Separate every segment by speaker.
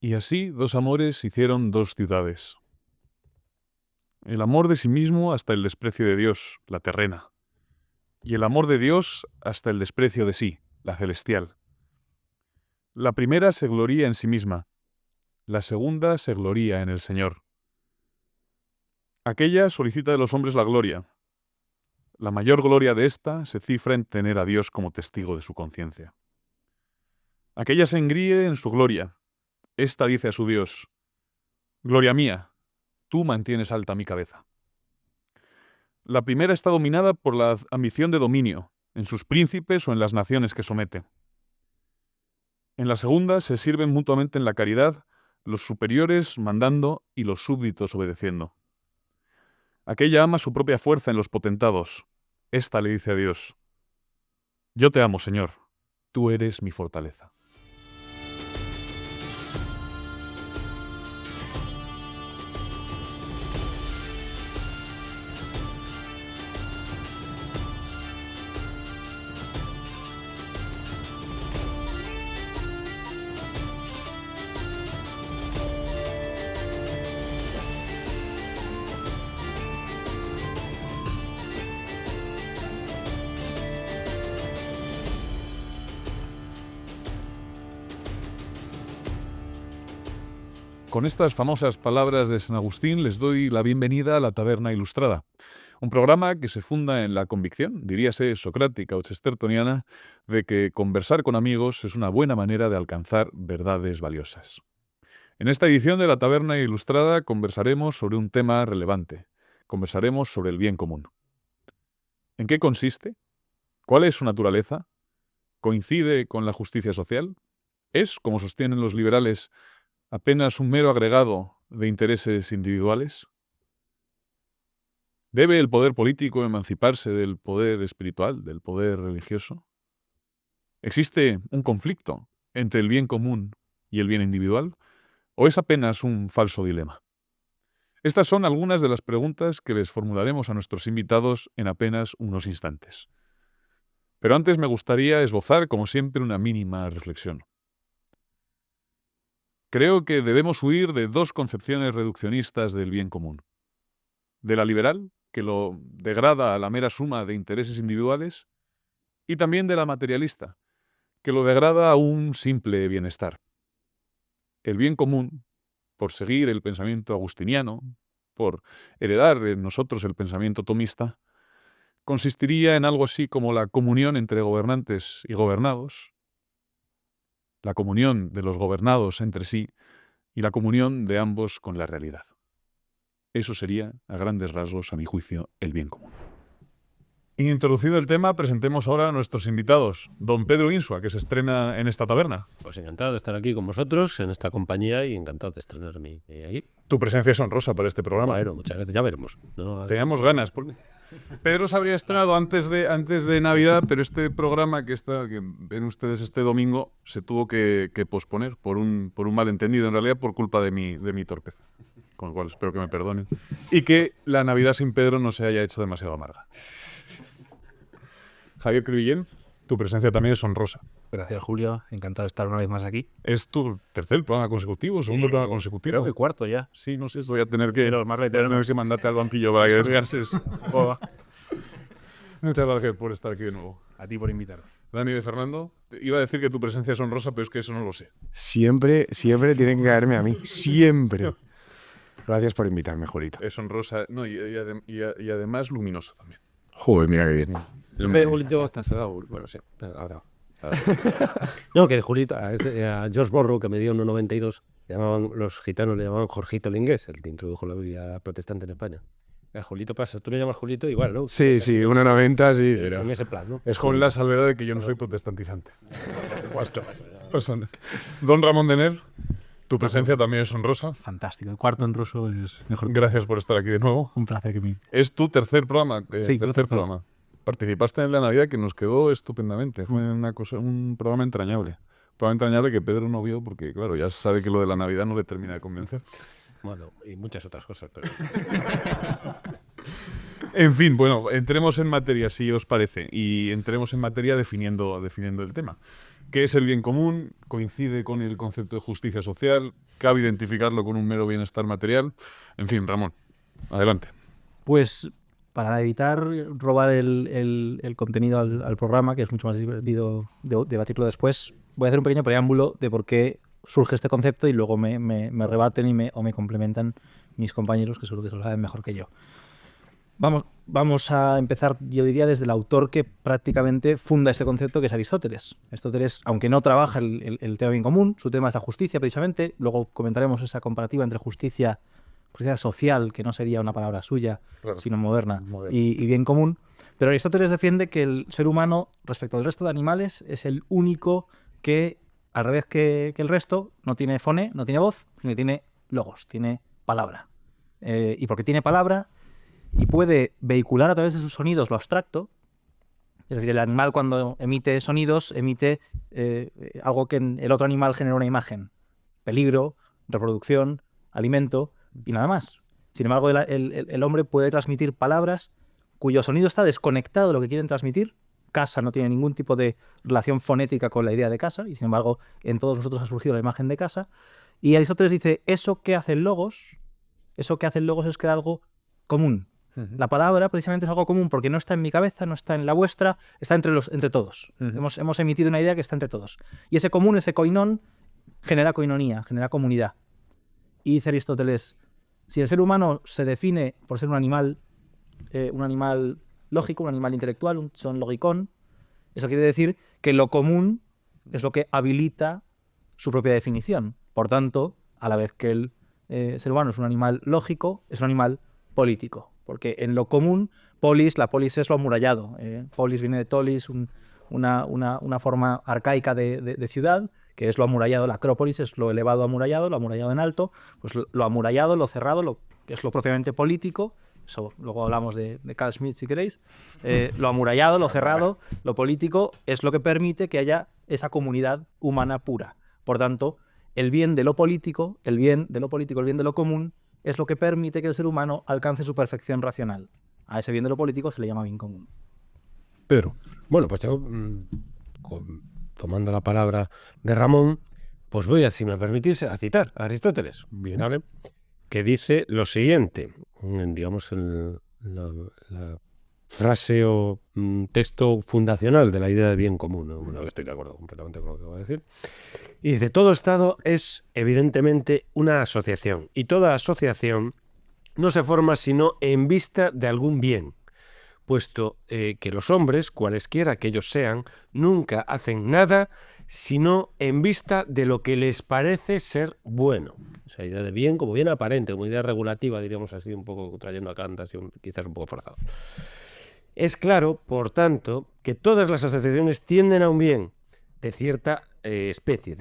Speaker 1: Y así 2 amores hicieron 2 ciudades. El amor de sí mismo hasta el desprecio de Dios, la terrena. Y el amor de Dios hasta el desprecio de sí, la celestial. La primera se gloría en sí misma, la segunda se gloría en el Señor. Aquella solicita de los hombres la gloria. La mayor gloria de ésta se cifra en tener a Dios como testigo de su conciencia. Aquella se engríe en su gloria. Esta dice a su Dios: Gloria mía, tú mantienes alta mi cabeza. La primera está dominada por la ambición de dominio, en sus príncipes o en las naciones que somete. En la segunda se sirven mutuamente en la caridad, los superiores mandando y los súbditos obedeciendo. Aquella ama su propia fuerza en los potentados. Esta le dice a Dios: Yo te amo, Señor, tú eres mi fortaleza. Con estas famosas palabras de San Agustín les doy la bienvenida a La Taberna Ilustrada, un programa que se funda en la convicción, diríase socrática o chestertoniana, de que conversar con amigos es una buena manera de alcanzar verdades valiosas. En esta edición de La Taberna Ilustrada conversaremos sobre un tema relevante. Conversaremos sobre el bien común. ¿En qué consiste? ¿Cuál es su naturaleza? ¿Coincide con la justicia social? ¿Es, como sostienen los liberales, apenas un mero agregado de intereses individuales? ¿Debe el poder político emanciparse del poder espiritual, del poder religioso? ¿Existe un conflicto entre el bien común y el bien individual? ¿O es apenas un falso dilema? Estas son algunas de las preguntas que les formularemos a nuestros invitados en apenas unos instantes. Pero antes me gustaría esbozar, como siempre, una mínima reflexión. Creo que debemos huir de 2 concepciones reduccionistas del bien común. De la liberal, que lo degrada a la mera suma de intereses individuales, y también de la materialista, que lo degrada a un simple bienestar. El bien común, por seguir el pensamiento agustiniano, por heredar en nosotros el pensamiento tomista, consistiría en algo así como la comunión entre gobernantes y gobernados, la comunión de los gobernados entre sí y la comunión de ambos con la realidad. Eso sería, a grandes rasgos, a mi juicio, el bien común. Introducido el tema, presentemos ahora a nuestros invitados. Don Pedro Insua, que se estrena en esta taberna.
Speaker 2: Pues encantado de estar aquí con vosotros, en esta compañía, y encantado de estrenarme ahí.
Speaker 1: Tu presencia es honrosa para este programa.
Speaker 2: Bueno, muchas gracias, ya veremos. No,
Speaker 1: teníamos ganas. Pedro se habría estrenado antes de Navidad, pero este programa que ven ustedes este domingo se tuvo que posponer por un malentendido, en realidad por culpa de mi torpeza. Con lo cual espero que me perdonen. Y que la Navidad sin Pedro no se haya hecho demasiado amarga. Javier Cribillén, tu presencia también es honrosa.
Speaker 3: Gracias, Julio. Encantado de estar una vez más aquí.
Speaker 1: ¿Es tu tercer programa consecutivo, segundo programa consecutivo?
Speaker 3: Creo que cuarto ya.
Speaker 1: Sí, no sé, voy a tener que mandarte al banquillo para que descanses. Muchas gracias por estar aquí de nuevo.
Speaker 3: A ti por invitarme.
Speaker 1: Dani de Fernando, iba a decir que tu presencia es honrosa, pero es que eso no lo sé.
Speaker 4: Siempre tienen que caerme a mí. Siempre. Gracias por invitarme, Julito.
Speaker 1: Es honrosa, no, y además luminosa también.
Speaker 4: Joder, mira qué bien.
Speaker 2: Julito está seguro. Bueno, sí, ahora. No, que Julito, a George Borrow, que me dio 1,92, los gitanos le llamaban Jorgito el inglés, el que introdujo la Biblia protestante en España. A Julito pasa, tú le llamas Julito igual, ¿no?
Speaker 4: Sí, 1,90, sí.
Speaker 2: En ese plan, ¿no?
Speaker 1: Es con la salvedad de que yo no soy protestantizante. Don Ramón Denner, tu presencia también es honrosa.
Speaker 3: Fantástico. El cuarto honroso es mejor.
Speaker 1: Gracias por estar aquí de nuevo.
Speaker 3: Un placer que me...
Speaker 1: Es tu tercer programa.
Speaker 3: Sí,
Speaker 1: tercer programa. Participaste en la Navidad, que nos quedó estupendamente. Fue un programa entrañable. Un programa entrañable que Pedro no vio porque, claro, ya sabe que lo de la Navidad no le termina de convencer.
Speaker 2: Bueno, y muchas otras cosas, pero...
Speaker 1: En fin, bueno, entremos en materia, si os parece, y entremos en materia definiendo el tema. ¿Qué es el bien común? ¿Coincide con el concepto de justicia social? ¿Cabe identificarlo con un mero bienestar material? En fin, Ramón, adelante.
Speaker 3: Pues para evitar robar el contenido al programa, que es mucho más divertido debatirlo después, voy a hacer un pequeño preámbulo de por qué surge este concepto y luego me rebaten o me complementan mis compañeros, que seguro que se lo saben mejor que yo. Vamos a empezar, yo diría, desde el autor que prácticamente funda este concepto, que es Aristóteles. Aristóteles, aunque no trabaja el tema bien común, su tema es la justicia precisamente. Luego comentaremos esa comparativa entre justicia social, que no sería una palabra suya,
Speaker 2: Claro.
Speaker 3: sino moderna, y bien común. Pero Aristóteles defiende que el ser humano, respecto al resto de animales, es el único que, al revés que el resto, no tiene fone, no tiene voz, sino que tiene logos, tiene palabra. Y porque tiene palabra y puede vehicular a través de sus sonidos lo abstracto, es decir, el animal cuando emite sonidos emite algo que en el otro animal genera una imagen: peligro, reproducción, alimento y nada más. Sin embargo, el hombre puede transmitir palabras cuyo sonido está desconectado de lo que quieren transmitir. Casa no tiene ningún tipo de relación fonética con la idea de casa, y sin embargo en todos nosotros ha surgido la imagen de casa. Y Aristóteles dice, eso que hace el logos es crear algo común. La palabra precisamente es algo común porque no está en mi cabeza, no está en la vuestra, está entre todos. Hemos emitido una idea que está entre todos. Y ese común, ese koinón, genera koinonía, genera comunidad. Y dice Aristóteles, si el ser humano se define por ser un animal lógico, un animal intelectual, un son logicón, eso quiere decir que lo común es lo que habilita su propia definición. Por tanto, a la vez que el ser humano es un animal lógico, es un animal político. Porque en lo común, la polis es lo amurallado. Polis viene de tolis, una forma arcaica de ciudad, que es lo amurallado. La acrópolis es lo elevado amurallado, lo amurallado en alto. Pues lo amurallado, lo cerrado, que es lo propiamente político. Eso, luego hablamos de Carl Schmitt, si queréis. Lo amurallado, lo cerrado, lo político es lo que permite que haya esa comunidad humana pura. Por tanto, el bien de lo político, el bien de lo común, es lo que permite que el ser humano alcance su perfección racional. A ese bien de lo político se le llama bien común.
Speaker 2: Pedro. Bueno, pues yo, tomando la palabra de Ramón, pues voy, si me permitís, a citar a Aristóteles. Bien, ¿vale? Que dice lo siguiente, digamos, la frase o texto fundacional de la idea de bien común, ¿no? Bueno, estoy de acuerdo completamente con lo que voy a decir. Y dice, todo Estado es evidentemente una asociación, y toda asociación no se forma sino en vista de algún bien, puesto que los hombres, cualesquiera que ellos sean, nunca hacen nada sino en vista de lo que les parece ser bueno. O sea, idea de bien como bien aparente, como idea regulativa, diríamos así, un poco trayendo a Kant, así, quizás un poco forzado. Es claro, por tanto, que todas las asociaciones tienden a un bien de cierta especie,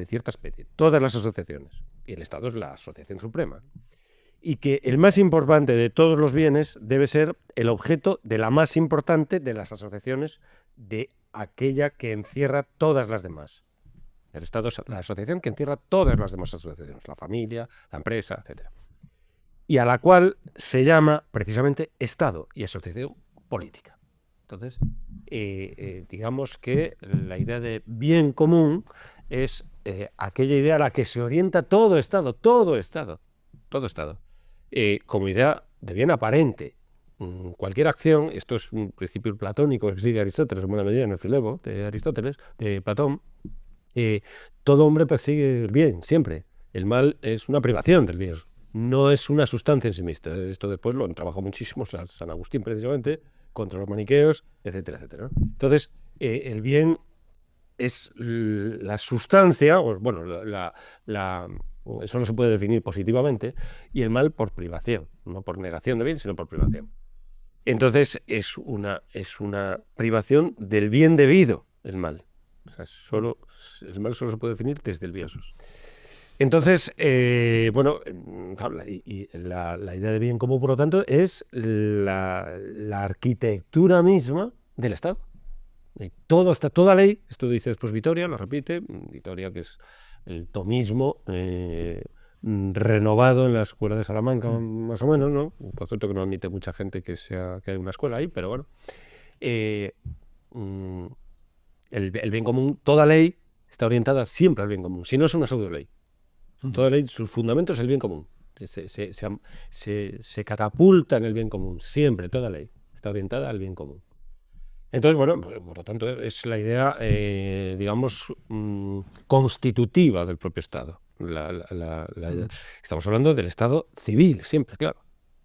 Speaker 2: todas las asociaciones, y el Estado es la asociación suprema, y que el más importante de todos los bienes debe ser el objeto de la más importante de las asociaciones, de aquella que encierra todas las demás. El Estado es la asociación que encierra todas las demás asociaciones, la familia, la empresa, etc. Y a la cual se llama precisamente Estado y asociación política. Entonces, digamos que la idea de bien común es aquella idea a la que se orienta todo Estado, como idea de bien aparente. Cualquier acción, esto es un principio platónico que sigue Aristóteles en buena medida en el Filebo de Aristóteles, de Platón. Todo hombre persigue el bien, siempre. El mal es una privación del bien, no es una sustancia en sí misma. Esto después lo trabajó muchísimo San Agustín, precisamente, contra los maniqueos, etcétera, etcétera, ¿no? Entonces, el bien es la sustancia, o, bueno, eso no se puede definir positivamente, y el mal por privación, no por negación de bien, sino por privación. Entonces, es una privación del bien debido, el mal. O sea, el mal solo se puede definir desde el biosos. Entonces, bueno, y la idea de bien común, por lo tanto, es la arquitectura misma del Estado. Toda ley, esto dice después Vitoria, lo repite, Vitoria, que es el tomismo renovado en la escuela de Salamanca, más o menos, ¿no? Un concepto que no admite mucha gente que hay una escuela ahí, pero bueno. El bien común, toda ley está orientada siempre al bien común, si no es una pseudoley. Toda ley, sus fundamentos es el bien común. Se catapulta en el bien común, siempre, toda ley está orientada al bien común. Entonces, bueno, por lo tanto, es la idea, digamos, constitutiva del propio Estado. Estamos hablando del Estado civil, siempre, claro.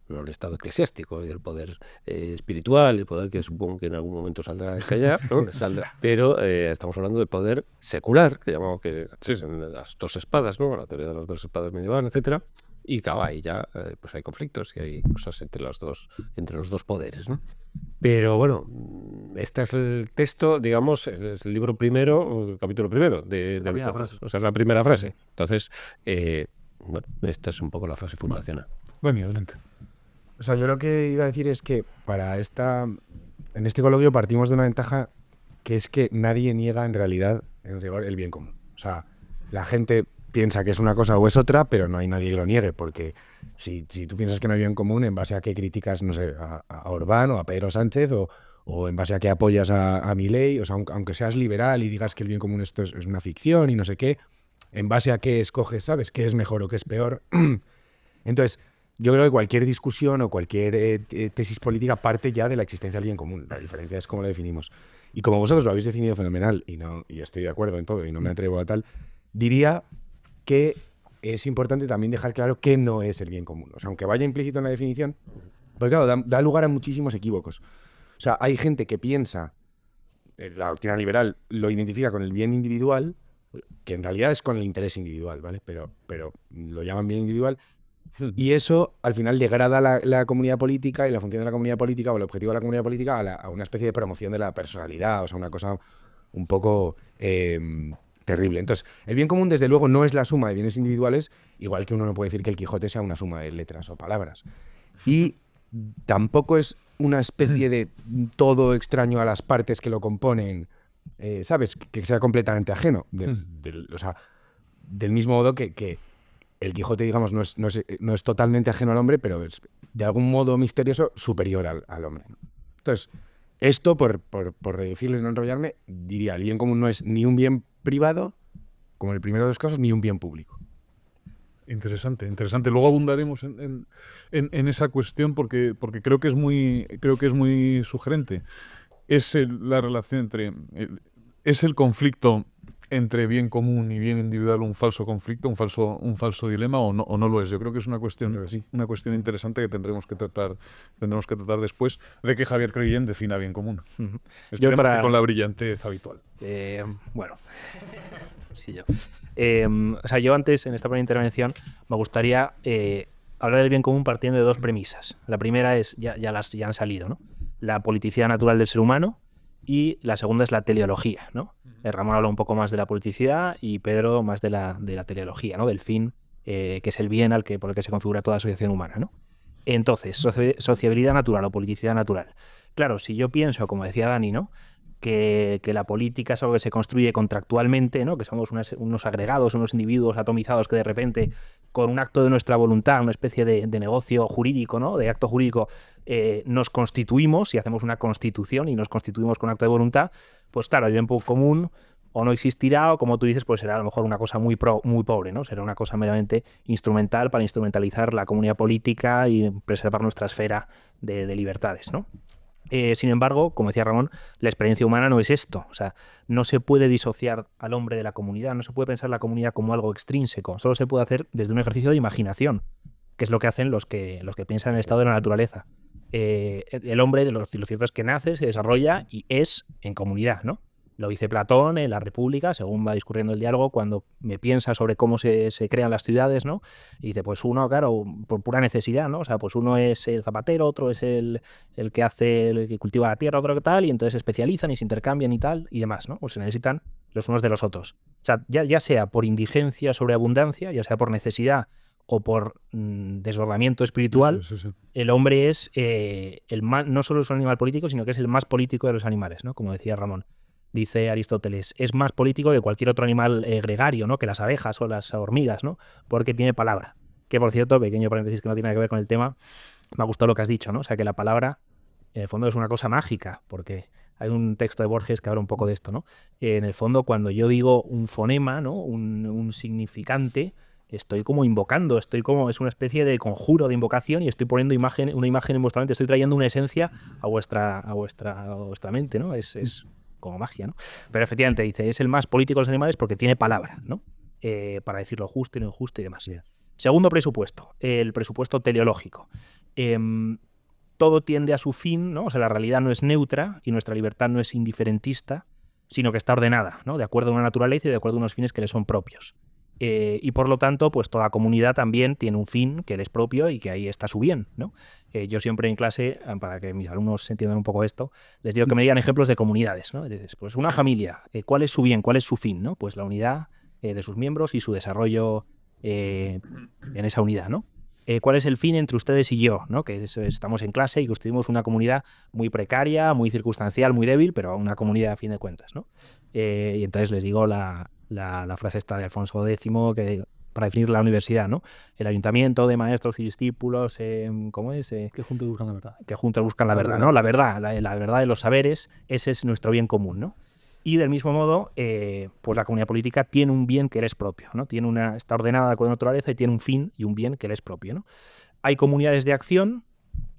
Speaker 2: No el Estado eclesiástico y del poder espiritual, el poder que supongo que en algún momento saldrá de allá, ¿no? Saldrá. Pero estamos hablando del poder secular, que llamamos que son las dos espadas, ¿no? La teoría de las dos espadas medieval, etcétera. Y claro, ahí ya pues hay conflictos y hay cosas entre los dos poderes, ¿no? Pero bueno, este es el texto, digamos, es el libro primero, el capítulo primero de Aristóteles. O sea, es la primera frase. Entonces, bueno, esta es un poco la frase fundacional.
Speaker 1: Bueno, adelante.
Speaker 4: O sea, yo lo que iba a decir es que en este coloquio partimos de una ventaja que es que nadie niega en realidad, en rigor, el bien común. O sea, la gente piensa que es una cosa o es otra, pero no hay nadie que lo niegue, porque si tú piensas que no hay bien común, ¿en base a qué criticas, no sé, a Orbán o a Pedro Sánchez o en base a qué apoyas a Milei? O sea, aunque seas liberal y digas que el bien común esto es una ficción y no sé qué, en base a qué escoges, ¿sabes? ¿Qué es mejor o qué es peor? Entonces, yo creo que cualquier discusión o cualquier tesis política parte ya de la existencia del bien común. La diferencia es cómo lo definimos. Y como vosotros lo habéis definido fenomenal, y estoy de acuerdo en todo y no me atrevo a tal, diría que es importante también dejar claro qué no es el bien común. O sea, aunque vaya implícito en la definición, porque claro, da lugar a muchísimos equívocos. O sea, hay gente que piensa, la doctrina liberal lo identifica con el bien individual, que en realidad es con el interés individual, ¿vale? Pero lo llaman bien individual. Y eso, al final, degrada la comunidad política y la función de la comunidad política o el objetivo de la comunidad política a una especie de promoción de la personalidad, o sea, una cosa un poco terrible. Entonces, el bien común, desde luego, no es la suma de bienes individuales, igual que uno no puede decir que el Quijote sea una suma de letras o palabras. Y tampoco es una especie de todo extraño a las partes que lo componen, ¿sabes? Que sea completamente ajeno. O sea, del mismo modo que el Quijote, digamos, no es totalmente ajeno al hombre, pero es de algún modo misterioso superior al hombre, ¿no? Entonces, esto, por decirlo y no enrollarme, diría, el bien común no es ni un bien privado, como en el primero de los casos, ni un bien público.
Speaker 1: Interesante, interesante. Luego abundaremos en esa cuestión porque creo que es muy sugerente. Es la relación entre... es el conflicto entre bien común y bien individual un falso conflicto, un falso dilema, o no lo es. Yo creo que es una cuestión interesante que tendremos que tratar después de que Javier Crellén defina bien común. Esperemos que con la brillantez habitual.
Speaker 5: Bueno, sí, yo. O sea, yo antes, en esta primera intervención, me gustaría hablar del bien común partiendo de dos premisas. La primera es, ya han salido, ¿no? La politicidad natural del ser humano, y la segunda es la teleología, ¿no? Ramón habla un poco más de la politicidad y Pedro más de la teleología, ¿no? Del fin, que es el bien por el que se configura toda asociación humana, ¿no? Entonces, sociabilidad natural o politicidad natural. Claro, si yo pienso, como decía Dani, ¿no?, que la política es algo que se construye contractualmente, ¿no?, que somos unos agregados, unos individuos atomizados que de repente, con un acto de nuestra voluntad, una especie de negocio jurídico, ¿no?, de acto jurídico, nos constituimos y hacemos una constitución y nos constituimos con acto de voluntad, pues claro, el bien común o no existirá, o como tú dices, pues será a lo mejor una cosa muy pobre, ¿no? Será una cosa meramente instrumental para instrumentalizar la comunidad política y preservar nuestra esfera de libertades, ¿no? Sin embargo, como decía Ramón, la experiencia humana no es esto. O sea, no se puede disociar al hombre de la comunidad, no se puede pensar la comunidad como algo extrínseco, solo se puede hacer desde un ejercicio de imaginación, que es lo que hacen los que piensan en el estado de la naturaleza. El hombre, lo cierto es que nace, se desarrolla y es en comunidad, ¿no? Lo dice Platón en La República, según va discurriendo el diálogo, cuando me piensa sobre cómo se crean las ciudades, ¿no? Y dice, pues uno, claro, por pura necesidad, ¿no? O sea, pues uno es el zapatero, otro es el que cultiva la tierra, otro que tal, y entonces se especializan y se intercambian y tal, y demás, ¿no? Pues se necesitan los unos de los otros. O sea, ya sea por indigencia sobre abundancia, ya sea por necesidad o por desbordamiento espiritual, sí. El hombre es no solo es un animal político, sino que es el más político de los animales, ¿no? Como decía Ramón. Dice Aristóteles, es más político que cualquier otro animal gregario, ¿no?, que las abejas o las hormigas, ¿no?, porque tiene palabra. Que, por cierto, pequeño paréntesis que no tiene nada que ver con el tema, me ha gustado lo que has dicho, ¿no? O sea, que la palabra, en el fondo, es una cosa mágica, porque Hay un texto de Borges que habla un poco de esto, ¿no? En el fondo, cuando yo digo un fonema, ¿no? Un significante, estoy como invocando, es una especie de conjuro de invocación y estoy poniendo una imagen en vuestra mente, estoy trayendo una esencia a vuestra mente, ¿no? Es como magia, ¿no? Pero efectivamente dice, es el más político de los animales porque tiene palabra, ¿no? Para decir lo justo y lo injusto y demás. Segundo presupuesto, el presupuesto teleológico. Todo tiende a su fin, ¿no? O sea, la realidad no es neutra y nuestra libertad no es indiferentista, sino que está ordenada, ¿no? De acuerdo a una naturaleza y de acuerdo a unos fines que le son propios. Y por lo tanto, pues toda comunidad también tiene un fin que le es propio y que ahí está su bien, ¿no? Yo siempre en clase, para que mis alumnos entiendan un poco esto, les digo que me digan ejemplos de comunidades, ¿no? Pues una familia, ¿cuál es su bien? ¿Cuál es su fin? ¿No? Pues la unidad de sus miembros y su desarrollo en esa unidad, ¿no? ¿Cuál es el fin entre ustedes y yo? ¿No? Que estamos en clase y construimos una comunidad muy precaria, muy circunstancial, muy débil, pero una comunidad a fin de cuentas, ¿no? Y entonces les digo la frase esta de Alfonso X para definir la universidad, ¿no? El ayuntamiento de maestros y discípulos, ¿cómo es?
Speaker 3: Que juntos buscan la verdad.
Speaker 5: Que juntos buscan la verdad, ¿no? La verdad de los saberes, ese es nuestro bien común, ¿no? Y del mismo modo, pues la comunidad política tiene un bien que le es propio, ¿no? Está ordenada con naturaleza y tiene un fin y un bien que le es propio, ¿no? Hay comunidades de acción,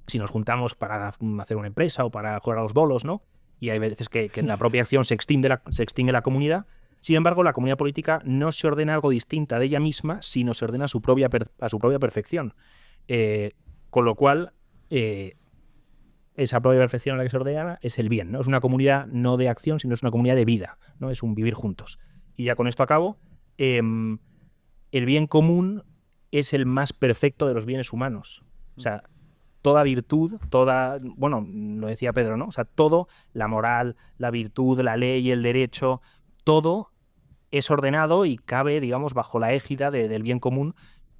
Speaker 5: si nos juntamos para hacer una empresa o para jugar a los bolos, ¿no? Y hay veces que en la propia acción se extingue la comunidad. Sin embargo, la comunidad política no se ordena algo distinta de ella misma, sino se ordena a su propia perfección. Con lo cual, esa propia perfección a la que se ordena es el bien, ¿no? Es una comunidad no de acción, sino es una comunidad de vida, ¿no? Es un vivir juntos. Y ya con esto acabo. El bien común es el más perfecto de los bienes humanos. O sea, toda virtud, bueno, lo decía Pedro, ¿no? O sea, todo, la moral, la virtud, la ley, el derecho, todo es ordenado y cabe, digamos, bajo la égida del bien común.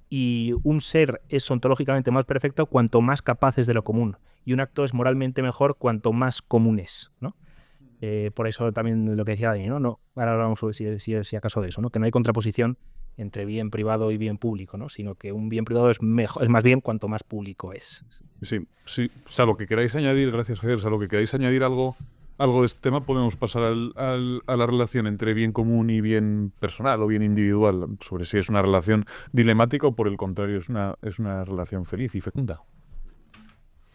Speaker 5: Y un ser es ontológicamente más perfecto cuanto más capaz es de lo común. Y un acto es moralmente mejor cuanto más común es, ¿no? Por eso también lo que decía Dani, ¿no? Ahora hablamos sobre si acaso de eso, ¿no? Que no hay contraposición entre bien privado y bien público, ¿no? Sino que un bien privado es más bien cuanto más público es.
Speaker 1: Sí. Salvo que queráis añadir, gracias Javier, salvo que queráis añadir algo de este tema, podemos pasar a la relación entre bien común y bien personal o bien individual, sobre si es una relación dilemática o por el contrario es una relación feliz y fecunda.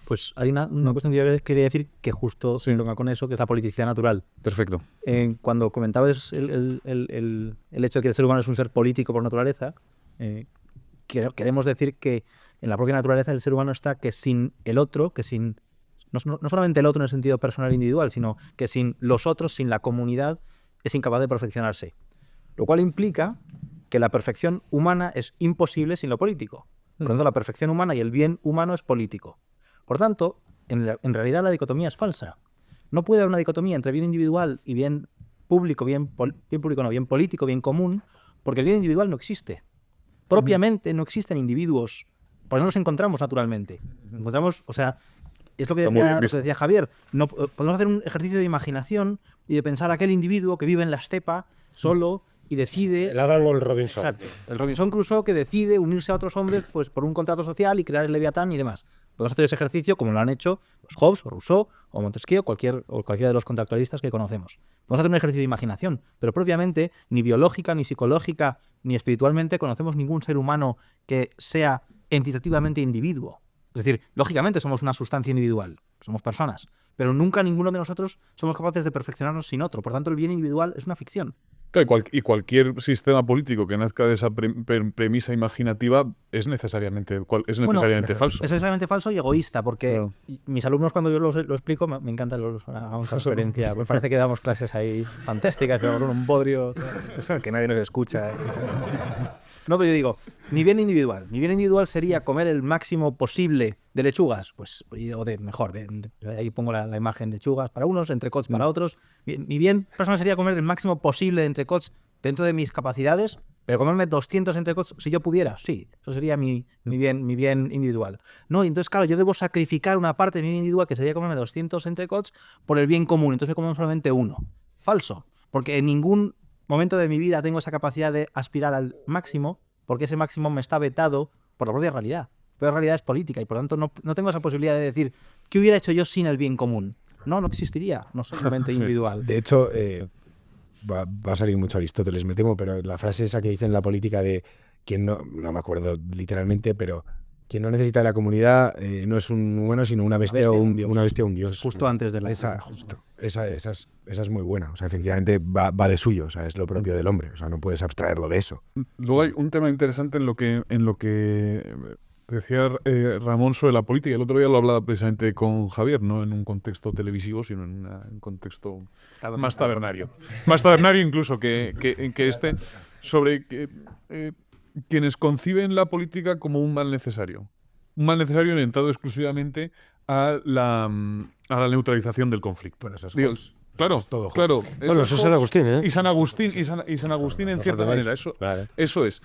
Speaker 3: Pues hay una cuestión que yo quería decir que justo se toca con eso, que es la politicidad natural.
Speaker 1: Perfecto.
Speaker 3: Cuando comentabas el hecho de que el ser humano es un ser político por naturaleza, queremos decir que en la propia naturaleza del ser humano está que sin el otro, no solamente el otro en el sentido personal e individual, sino que sin los otros, sin la comunidad, es incapaz de perfeccionarse. Lo cual implica que la perfección humana es imposible sin lo político. Por lo tanto, la perfección humana y el bien humano es político. Por tanto, en realidad la dicotomía es falsa. No puede haber una dicotomía entre bien individual y bien público, bien político, bien común, porque el bien individual no existe. Propiamente no existen individuos, porque no los encontramos naturalmente. Encontramos, o sea, es lo que decía Javier, no, podemos hacer un ejercicio de imaginación y de pensar aquel individuo que vive en la estepa solo y decide...
Speaker 2: El árbol Robinson.
Speaker 3: Exacto, el Robinson Crusoe que decide unirse a otros hombres pues por un contrato social y crear el Leviatán y demás. Podemos hacer ese ejercicio como lo han hecho pues, Hobbes o Rousseau o Montesquieu o cualquiera de los contractualistas que conocemos. Podemos hacer un ejercicio de imaginación, pero propiamente ni biológica, ni psicológica, ni espiritualmente conocemos ningún ser humano que sea entitativamente individuo. Es decir, lógicamente somos una sustancia individual, somos personas, pero nunca ninguno de nosotros somos capaces de perfeccionarnos sin otro. Por tanto, el bien individual es una ficción.
Speaker 1: Claro, y cualquier sistema político que nazca de esa premisa imaginativa es necesariamente falso.
Speaker 3: Es necesariamente falso y egoísta, porque mis alumnos cuando yo lo explico, me encanta hagamos transferencia. Me parece que damos clases ahí fantásticas, pero con un bodrio.
Speaker 5: Que nadie nos escucha.
Speaker 3: No, pero yo digo, mi bien individual sería comer el máximo posible de lechugas, pues, o de mejor, ahí pongo la imagen de lechugas para unos, entrecots para otros. Mi bien personal sería comer el máximo posible de entrecots dentro de mis capacidades, pero comerme 200 entrecots si yo pudiera, sí, eso sería mi bien individual. No, y entonces, claro, yo debo sacrificar una parte de mi bien individual, que sería comerme 200 entrecots, por el bien común, entonces me como solamente uno. Falso, porque en ningún momento de mi vida tengo esa capacidad de aspirar al máximo, porque ese máximo me está vetado por la propia realidad. Pero la realidad es política y por lo tanto no tengo esa posibilidad de decir ¿qué hubiera hecho yo sin el bien común? no existiría, no solamente individual.
Speaker 4: De hecho, va a salir mucho Aristóteles, me temo, pero la frase esa que dice en la política de quien no me acuerdo literalmente, pero quien no necesita de la comunidad no es un humano, sino una bestia o una bestia o un dios.
Speaker 3: Justo antes de la...
Speaker 4: Esa es muy buena. O sea, efectivamente va de suyo. O sea, es lo propio del hombre. O sea, no puedes abstraerlo de eso.
Speaker 1: Luego hay un tema interesante en lo que decía Ramón sobre la política. El otro día lo hablaba precisamente con Javier, no en un contexto televisivo, sino en un contexto más tabernario. Más tabernario incluso que este, sobre que quienes conciben la política como un mal necesario. Un mal necesario orientado exclusivamente a la neutralización del conflicto.
Speaker 4: Bueno, esas
Speaker 1: Dios, claro,
Speaker 4: es todo
Speaker 1: claro.
Speaker 2: Bueno, eso es San Agustín, ¿eh?
Speaker 1: Y San Agustín en cierta manera.
Speaker 2: Vale.
Speaker 1: Eso es.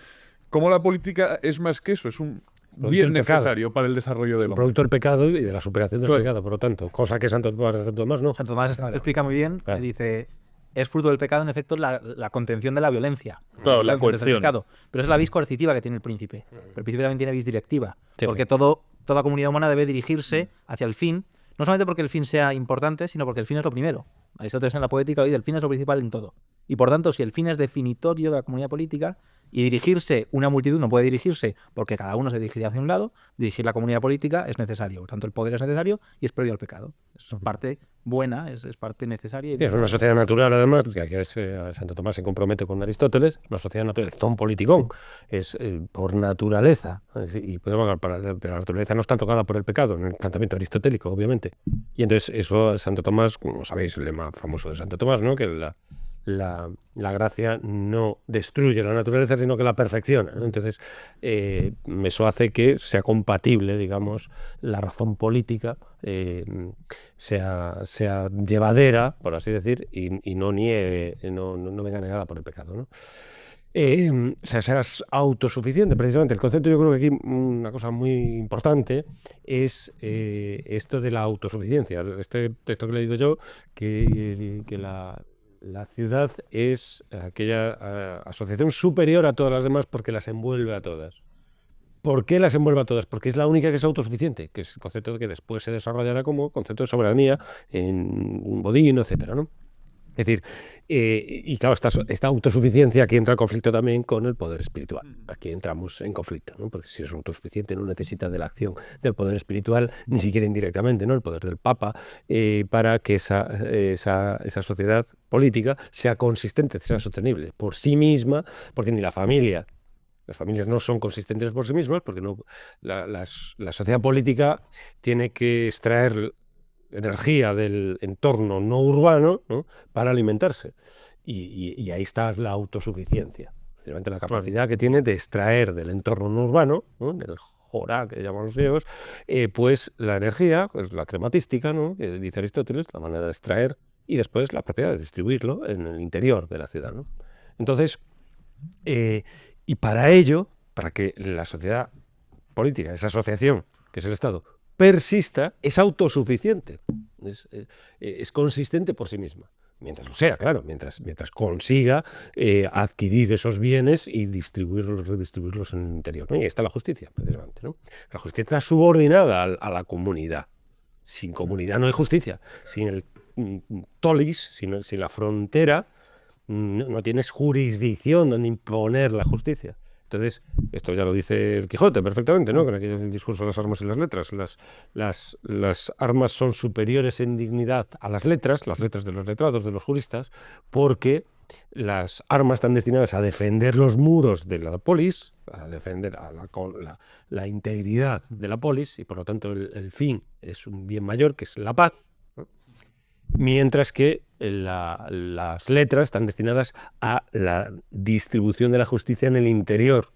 Speaker 1: Como la política es más que eso, es un bien necesario para el desarrollo
Speaker 2: Es
Speaker 1: del
Speaker 2: un
Speaker 1: hombre.
Speaker 2: producto del pecado y de la superación del
Speaker 1: Claro.
Speaker 2: pecado, por lo tanto. Cosa que Santo Tomás no.
Speaker 3: Santo Tomás explica muy bien,
Speaker 2: Claro.
Speaker 3: dice, es fruto del pecado, en efecto, la contención de la violencia.
Speaker 1: Claro, la
Speaker 3: Contención del
Speaker 1: coerción.
Speaker 3: pecado. Pero es la vis coercitiva que tiene el príncipe. Pero el príncipe también tiene vis directiva.
Speaker 2: Sí,
Speaker 3: porque
Speaker 2: sí.
Speaker 3: toda comunidad humana debe dirigirse hacia el fin, no solamente porque el fin sea importante, sino porque el fin es lo primero. Aristóteles en la poética dice, el fin es lo principal en todo. Y por tanto, si el fin es definitorio de la comunidad política, y dirigirse, una multitud no puede dirigirse porque cada uno se dirigiría hacia un lado, dirigir la comunidad política es necesario. Por tanto, el poder es necesario y es previo al pecado. Es parte buena, es parte necesaria.
Speaker 2: Sí, es una sociedad natural, además, que aquí Santo Tomás se compromete con Aristóteles, una sociedad natural, zon politikon, es por naturaleza, y podemos hablar, pero la naturaleza no está tocada por el pecado, en el planteamiento aristotélico, obviamente. Y entonces eso, Santo Tomás, como sabéis, el lema famoso de Santo Tomás, ¿no? Que la gracia no destruye la naturaleza, sino que la perfecciona, ¿no? Entonces, eso hace que sea compatible, digamos, la razón política sea llevadera, por así decir, y no niegue, no venga negada por el pecado, ¿no? O sea, seas autosuficiente, precisamente. El concepto, yo creo que aquí una cosa muy importante es esto de la autosuficiencia. Este texto que he leído yo, que la ciudad es aquella asociación superior a todas las demás porque las envuelve a todas. ¿Por qué las envuelve a todas? Porque es la única que es autosuficiente, que es el concepto que después se desarrollará como concepto de soberanía en un Bodino, etcétera, ¿no? Es decir, y claro, esta autosuficiencia aquí entra en conflicto también con el poder espiritual. Aquí entramos en conflicto, ¿no? Porque si es autosuficiente no necesita de la acción del poder espiritual, ni siquiera indirectamente, ¿no? El poder del Papa, para que esa sociedad política sea consistente, sea sostenible por sí misma, porque ni las familias no son consistentes por sí mismas, porque no, la sociedad política tiene que extraer energía del entorno no urbano, ¿no? Para alimentarse. Y ahí está la autosuficiencia. Realmente la capacidad que tiene de extraer del entorno no urbano, ¿no? Del jorá que llaman los griegos, pues la energía, pues la crematística, ¿no? Que dice Aristóteles, la manera de extraer, y después la propiedad de distribuirlo en el interior de la ciudad, ¿no? Entonces, y para ello, para que la sociedad política, esa asociación, que es el Estado, persista, es autosuficiente, es consistente por sí misma. Mientras lo sea, claro, mientras consiga adquirir esos bienes y redistribuirlos en el interior, ¿no? Y ahí está la justicia, precisamente, ¿no? La justicia está subordinada a la comunidad. Sin comunidad no hay justicia. Sin el tolis, sin la frontera, no tienes jurisdicción donde imponer la justicia. Entonces, esto ya lo dice el Quijote perfectamente, ¿no? Con aquel discurso de las armas y las letras. Las armas son superiores en dignidad a las letras de los letrados, de los juristas, porque las armas están destinadas a defender los muros de la polis, a defender la integridad de la polis, y por lo tanto el fin es un bien mayor, que es la paz, ¿no? Mientras que las letras están destinadas a la distribución de la justicia en el interior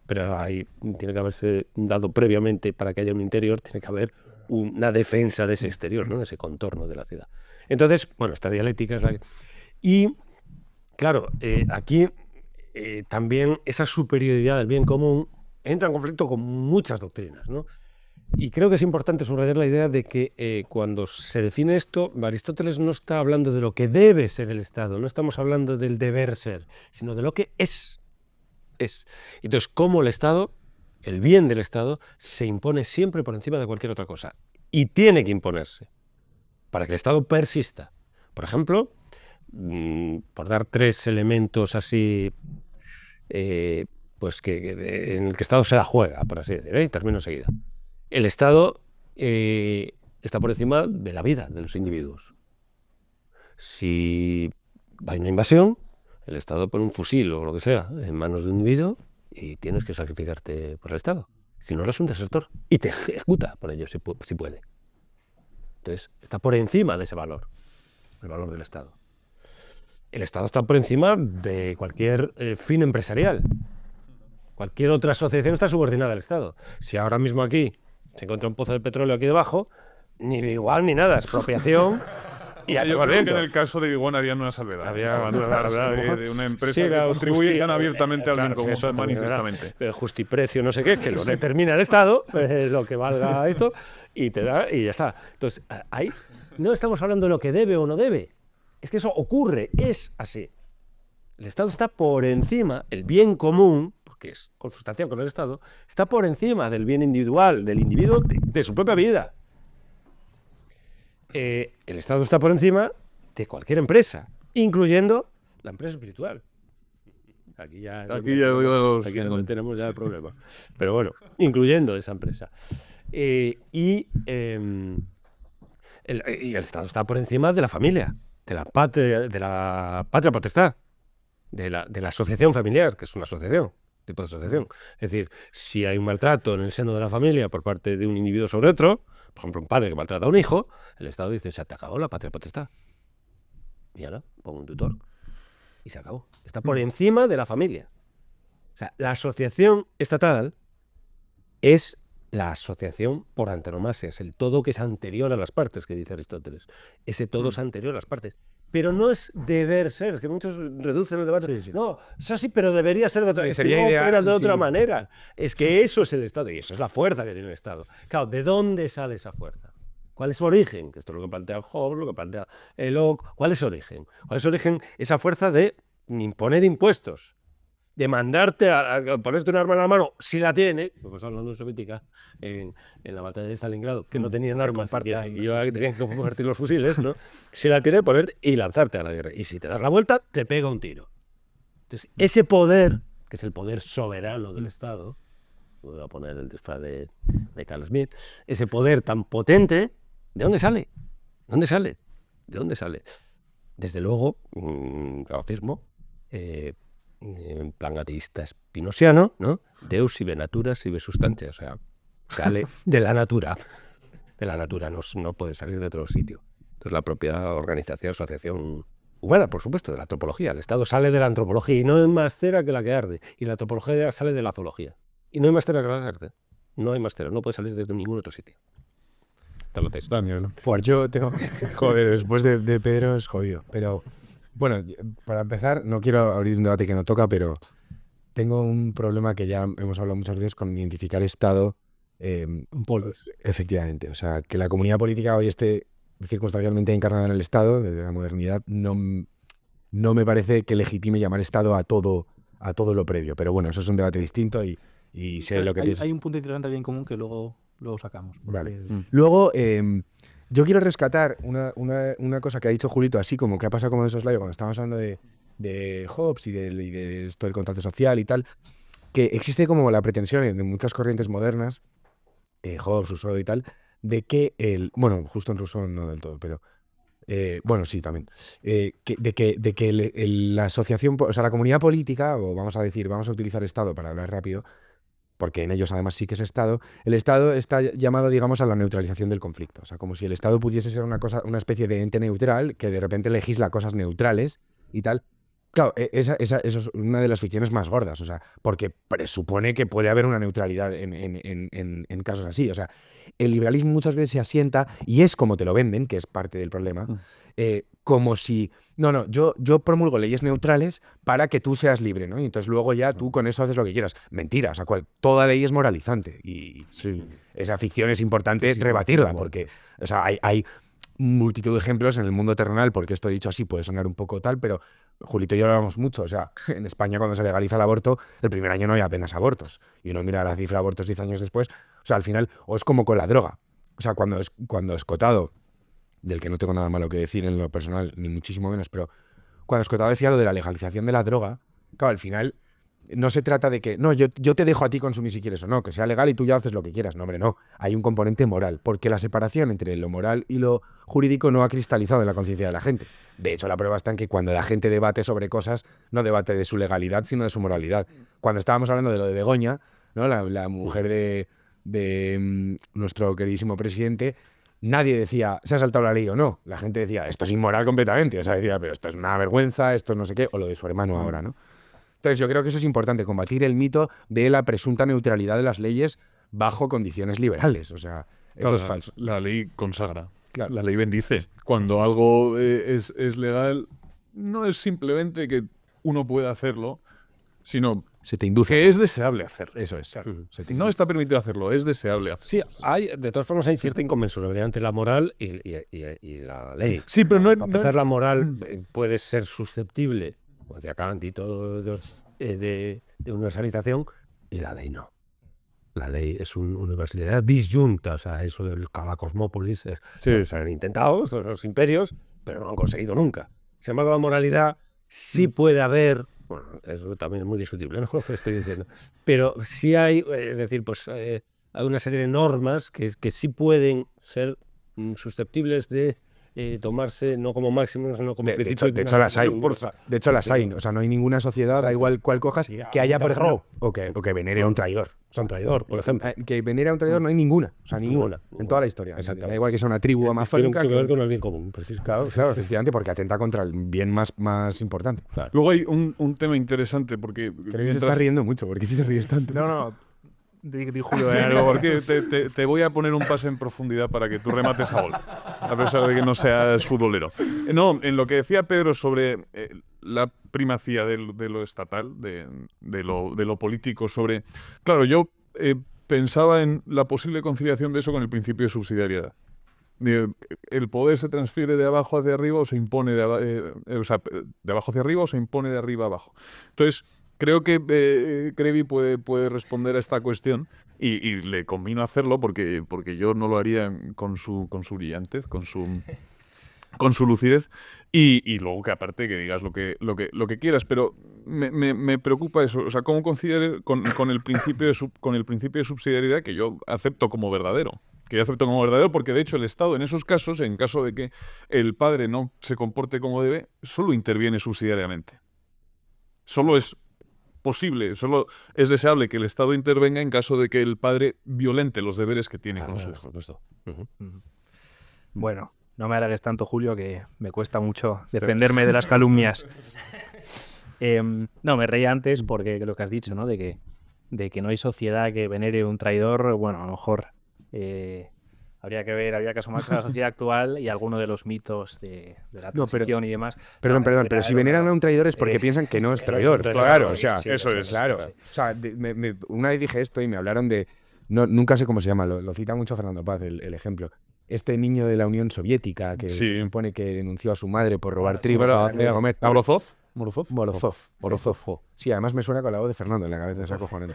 Speaker 2: pero ahí tiene que haberse dado previamente, para que haya un interior, tiene que haber una defensa de ese exterior, ¿no? De ese contorno de la ciudad. Entonces, bueno, esta dialéctica es la que... Y, claro, aquí también esa superioridad del bien común entra en conflicto con muchas doctrinas, ¿no? Y creo que es importante subrayar la idea de que cuando se define esto, Aristóteles no está hablando de lo que debe ser el Estado, no estamos hablando del deber ser, sino de lo que es. Entonces, cómo el Estado, el bien del Estado, se impone siempre por encima de cualquier otra cosa. Y tiene que imponerse. para que el Estado persista. Por ejemplo, por dar 3 elementos así, pues en el que el Estado se la juega, por así decirlo, y termino enseguida. El Estado está por encima de la vida de los individuos. Si hay una invasión, el Estado pone un fusil o lo que sea en manos de un individuo y tienes que sacrificarte por el Estado. Si no, eres un desertor y te ejecuta por ello si puede. Entonces, está por encima de ese valor, el valor del Estado. El Estado está por encima de cualquier fin empresarial. Cualquier otra asociación está subordinada al Estado. Si ahora mismo aquí se encuentra un pozo de petróleo aquí debajo, ni igual ni nada, expropiación. Y
Speaker 1: Yo creo que en el caso de Biguán harían una salvedad. De una empresa que contribuye tan abiertamente al bien común, manifestamente.
Speaker 2: El justiprecio, no sé qué, que lo determina el Estado, lo que valga esto, y te da, y ya está. Entonces, ahí no estamos hablando de lo que debe o no debe. Es que eso ocurre, es así. El Estado está por encima, el bien común, porque es consustancial con el Estado, está por encima del bien individual, del individuo, de su propia vida. El Estado está por encima de cualquier empresa, incluyendo la empresa espiritual. Aquí ya tenemos ya el problema. Pero bueno, incluyendo esa empresa. Y el Estado está por encima de la familia, de la patria potestad, de la asociación familiar, que es una asociación, tipo de asociación. Es decir, si hay un maltrato en el seno de la familia por parte de un individuo sobre otro, por ejemplo, un padre que maltrata a un hijo, el Estado dice, se te acabó la patria potestad. Y ahora pongo un tutor. Y se acabó. Está por encima de la familia. O sea, la asociación estatal es la asociación por antonomasia, es el todo que es anterior a las partes, que dice Aristóteles. Ese todo es anterior a las partes. Pero no es deber ser, es que muchos reducen el debate. Sí. No, es así, pero debería ser de otra manera. Sería ideal de otra manera. Es que eso es el Estado y eso es la fuerza que tiene el Estado. Claro, ¿de dónde sale esa fuerza? ¿Cuál es su origen? Que esto es lo que plantea Hobbes, lo que plantea Locke. ¿Cuál es su origen? ¿Cuál es su origen? Esa fuerza de imponer impuestos, de mandarte a ponerte un arma en la mano, si la tiene, como está hablando de soviética, en la batalla de Stalingrado, que no tenían armas, y yo tenían que convertir los fusiles, ¿no? Si la tiene, poner y lanzarte a la guerra. Y si te das la vuelta, te pega un tiro. Entonces, ese poder, que es el poder soberano del Estado, voy a poner el disfraz de Carl Smith, ese poder tan potente, ¿de dónde sale? ¿Dónde sale? ¿De dónde sale? Desde luego, lo afirmo, en plan ateísta espinosiano, ¿no? Deus sive natura sive substantia, o sea, sale de la natura. De la natura, no puede salir de otro sitio. Entonces la propia organización, asociación humana, por supuesto, de la antropología. El Estado sale de la antropología y no hay más cera que la que arde. Y la antropología sale de la zoología. Y no hay más cera que la que arde. No hay más cera, no puede salir de ningún otro sitio.
Speaker 4: Daniel, pues yo tengo... Joder, después de Pedro es jodido, pero... Bueno, para empezar, no quiero abrir un debate que no toca, pero tengo un problema que ya hemos hablado muchas veces con identificar Estado. Efectivamente, o sea, que la comunidad política hoy esté circunstancialmente encarnada en el Estado, desde la modernidad, no me parece que legitime llamar Estado a todo lo previo. Pero bueno, eso es un debate distinto y sé lo que piensas.
Speaker 3: Hay un punto interesante bien común que luego sacamos.
Speaker 4: Vale. Luego... yo quiero rescatar una cosa que ha dicho Julito, así como que ha pasado como de soslayo cuando estábamos hablando de Hobbes y de esto del contrato social y tal, que existe como la pretensión en muchas corrientes modernas, Hobbes, Rousseau y tal, de que bueno, justo en Rousseau no del todo, pero bueno, sí, también, de que la asociación, o sea, la comunidad política, o vamos a utilizar Estado para hablar rápido, porque en ellos además sí que es Estado, el Estado está llamado, digamos, a la neutralización del conflicto. O sea, como si el Estado pudiese ser una especie de ente neutral que de repente legisla cosas neutrales y tal. Claro, eso es una de las ficciones más gordas, o sea, porque presupone que puede haber una neutralidad en casos así. O sea, el liberalismo muchas veces se asienta, y es como te lo venden, que es parte del problema, como si... No, yo promulgo leyes neutrales para que tú seas libre, ¿no? Y entonces luego ya tú con eso haces lo que quieras. Mentira, o sea, toda ley es moralizante. Y esa ficción es importante rebatirla, porque o sea, hay multitud de ejemplos en el mundo terrenal, porque esto dicho así puede sonar un poco tal, pero Julito y yo hablamos mucho. O sea, en España cuando se legaliza el aborto, el primer año no hay apenas abortos. Y uno mira la cifra de abortos 10 años después. O sea, al final, o es como con la droga. O sea, cuando Escotado del que no tengo nada malo que decir en lo personal, ni muchísimo menos, pero cuando Escotado decía lo de la legalización de la droga, claro, al final no se trata de que, no, yo te dejo a ti consumir si quieres o no, que sea legal y tú ya haces lo que quieras. No, hombre, no. Hay un componente moral, porque la separación entre lo moral y lo jurídico no ha cristalizado en la conciencia de la gente. De hecho, la prueba está en que cuando la gente debate sobre cosas, no debate de su legalidad, sino de su moralidad. Cuando estábamos hablando de lo de Begoña, ¿no? La mujer de nuestro queridísimo presidente, nadie decía, ¿se ha saltado la ley o no? La gente decía, esto es inmoral completamente. O sea, decía, pero esto es una vergüenza, esto no sé qué, o lo de su hermano ahora, ¿no? Entonces yo creo que eso es importante, combatir el mito de la presunta neutralidad de las leyes bajo condiciones liberales. O sea, eso es falso.
Speaker 1: La ley consagra.
Speaker 4: Claro.
Speaker 1: La ley bendice. Cuando algo es legal, no es simplemente que uno pueda hacerlo, sino
Speaker 4: Se te induce.
Speaker 1: que es deseable hacerlo.
Speaker 4: Eso es.
Speaker 1: No está permitido hacerlo, es deseable hacerlo.
Speaker 2: Sí, de todas formas hay cierta inconmensurabilidad entre la moral y la ley.
Speaker 1: Sí, pero no es...
Speaker 2: Para empezar, la moral puede ser susceptible, como decía Kant y todo, de universalización, y la ley no. La ley es una universalidad disyunta, o sea, eso de la cosmópolis. Se han intentado los imperios, pero no han conseguido nunca. Sin embargo, la moralidad sí puede haber, bueno, eso también es muy discutible, ¿no? Lo que estoy diciendo. Pero sí hay, es decir, pues hay una serie de normas que sí pueden ser susceptibles de tomarse no como máximo, sino como principio.
Speaker 4: De hecho las hay. De hecho las hay. O sea, no hay ninguna sociedad, da igual cuál cojas, que haya, por ejemplo, o que venere a un traidor.
Speaker 2: Son traidor, por ejemplo.
Speaker 4: Que venere a un traidor no hay ninguna. O sea, ninguna. En toda la historia. Da igual que sea una tribu
Speaker 2: Tiene
Speaker 4: amazónica.
Speaker 2: mucho que ver con el bien común, precisamente.
Speaker 4: Claro, efectivamente, porque atenta contra el bien más importante. Claro.
Speaker 1: Luego hay un tema interesante porque...
Speaker 4: Creo que se está riendo mucho. ¿Por qué te ríes tanto?
Speaker 1: No. Di Julio, porque te voy a poner un pase en profundidad para que tú remates a gol, a pesar de que no seas futbolero. No, en lo que decía Pedro sobre la primacía de lo estatal, de lo político sobre... Claro, yo pensaba en la posible conciliación de eso con el principio de subsidiariedad. El poder se transfiere de abajo hacia arriba o se impone de abajo hacia arriba o se impone de arriba a abajo. Entonces, creo que Crevi puede responder a esta cuestión y le convino hacerlo porque yo no lo haría con su brillantez, con su lucidez y luego que aparte que digas lo que quieras, pero me preocupa eso, o sea, cómo conciliar con el principio de subsidiariedad que yo acepto como verdadero. Porque de hecho el Estado en esos casos, en caso de que el padre no se comporte como debe, solo interviene subsidiariamente. Solo es posible, solo es deseable que el Estado intervenga en caso de que el padre violente los deberes que tiene con su hijo.
Speaker 5: Bueno, no me alargues tanto, Julio, que me cuesta mucho defenderme de las calumnias. No, me reía antes porque lo que has dicho, ¿no? De que no hay sociedad que venere un traidor. Bueno, a lo mejor habría que asomarse a la sociedad actual y alguno de los mitos de la transición y demás.
Speaker 4: Perdón, pero si veneran a un traidor es porque piensan que no es traidor. Claro, o sea,
Speaker 1: eso es.
Speaker 4: Claro. O sea, una vez dije esto y me hablaron de... nunca sé cómo se llama, lo cita mucho Fernando Paz, el ejemplo. Este niño de la Unión Soviética que se supone que denunció a su madre por robar trigo. Morozov. Sí, además me suena con la voz de Fernando en la cabeza, esa cojonera.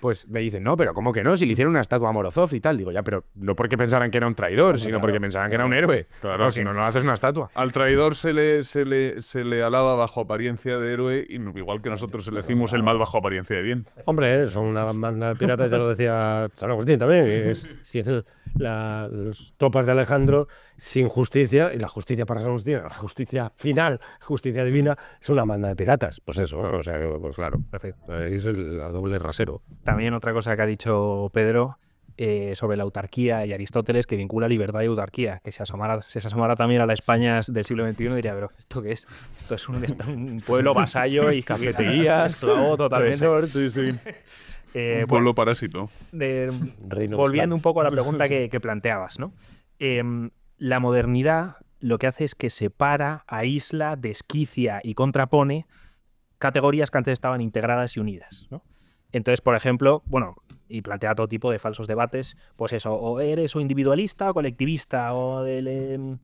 Speaker 4: Pues me dicen, no, pero ¿cómo que no? Si le hicieron una estatua a Morozov y tal. Digo, ya, pero no porque pensaran que era un traidor, sino porque pensaban que era un héroe. Claro, si no haces una estatua.
Speaker 1: Al traidor se le alaba bajo apariencia de héroe, igual que nosotros le decimos el mal bajo apariencia de bien.
Speaker 2: Hombre, son una banda de piratas, ya lo decía San Agustín también. Si las tropas de Alejandro sin justicia, y la justicia para San Agustín, la justicia final, justicia divina, es una banda de piratas. Pues eso, o sea, pues claro, perfecto. Es el doble rasero.
Speaker 5: También otra cosa que ha dicho Pedro sobre la autarquía y Aristóteles, que vincula libertad y autarquía, que se asomara también a la España del siglo XXI y diría, pero ¿esto qué es? Esto es un pueblo vasallo y cafeterías, esclavo totalmente.
Speaker 1: Sí. Un pueblo parásito.
Speaker 5: Volviendo un poco a la pregunta que planteabas, ¿no? La modernidad lo que hace es que separa, aísla, desquicia y contrapone categorías que antes estaban integradas y unidas, ¿no? Entonces, por ejemplo, bueno, y plantea todo tipo de falsos debates, pues eso, o eres o individualista o colectivista, o del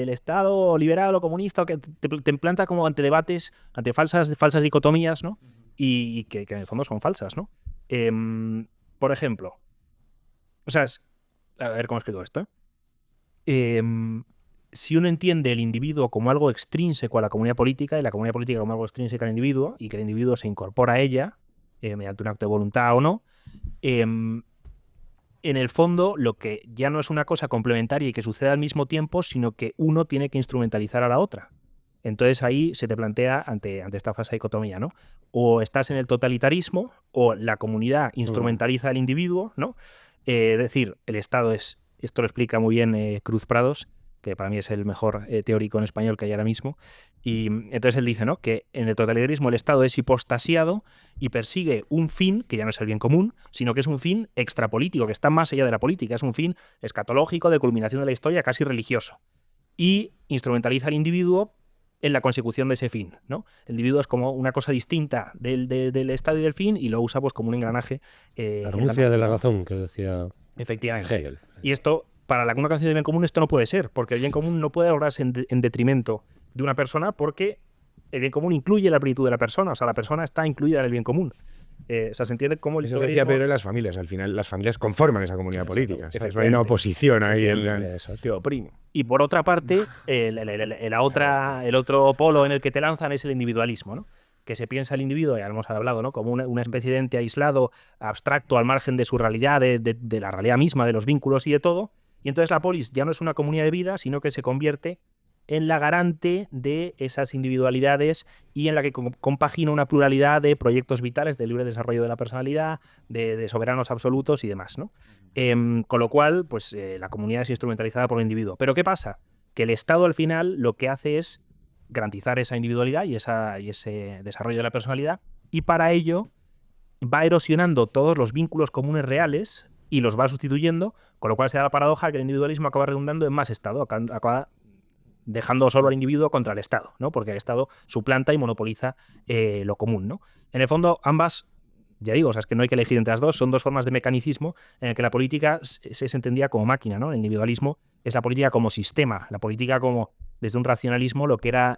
Speaker 5: Estado, o liberal o comunista, o que te planta como ante debates, ante falsas dicotomías, ¿no? Y que en el fondo son falsas, ¿no? Por ejemplo, o sea, a ver cómo explico esto. si uno entiende el individuo como algo extrínseco a la comunidad política y la comunidad política como algo extrínseco al individuo y que el individuo se incorpora a ella mediante un acto de voluntad o no, en el fondo lo que ya no es una cosa complementaria y que sucede al mismo tiempo, sino que uno tiene que instrumentalizar a la otra. Entonces ahí se te plantea ante esta falsa dicotomía, ¿no? O estás en el totalitarismo o la comunidad instrumentaliza al individuo, ¿no? Es decir, el Estado es, esto lo explica muy bien Cruz Prados, que para mí es el mejor teórico en español que hay ahora mismo, y entonces él dice, ¿no?, que en el totalitarismo el Estado es hipostasiado y persigue un fin, que ya no es el bien común, sino que es un fin extrapolítico, que está más allá de la política, es un fin escatológico de culminación de la historia, casi religioso, y instrumentaliza al individuo en la consecución de ese fin, ¿no? El individuo es como una cosa distinta del Estado y del fin y lo usa pues como un engranaje.
Speaker 2: La renuncia de la razón, que decía
Speaker 5: efectivamente.
Speaker 2: Hegel.
Speaker 5: Y esto, para una concepción de bien común, esto no puede ser, porque el bien común no puede lograrse en detrimento de una persona, porque el bien común incluye la plenitud de la persona, o sea, la persona está incluida en el bien común. O sea, se entiende como el
Speaker 4: Eso decía Pedro en las familias. Al final, las familias conforman esa comunidad política. No hay una oposición ahí en te oprime.
Speaker 5: Y por otra parte, el otro polo en el que te lanzan es el individualismo, ¿no? Que se piensa el individuo, ya hemos hablado, ¿no?, como una especie de ente aislado, abstracto, al margen de su realidad, de la realidad misma, de los vínculos y de todo. Y entonces la polis ya no es una comunidad de vida, sino que se convierte en la garante de esas individualidades y en la que compagina una pluralidad de proyectos vitales de libre desarrollo de la personalidad, de soberanos absolutos y demás, ¿no? Con lo cual, pues la comunidad es instrumentalizada por el individuo. ¿Pero qué pasa? Que el Estado al final lo que hace es garantizar esa individualidad y ese desarrollo de la personalidad, y para ello va erosionando todos los vínculos comunes reales y los va sustituyendo, con lo cual se da la paradoja que el individualismo acaba redundando en más Estado, acaba dejando solo al individuo contra el Estado, ¿no? Porque el Estado suplanta y monopoliza lo común, ¿no? En el fondo, ambas, ya digo, o sea, es que no hay que elegir entre las dos, son dos formas de mecanicismo en el que la política se entendía como máquina, ¿no? El individualismo es la política como sistema, la política como, desde un racionalismo, lo que era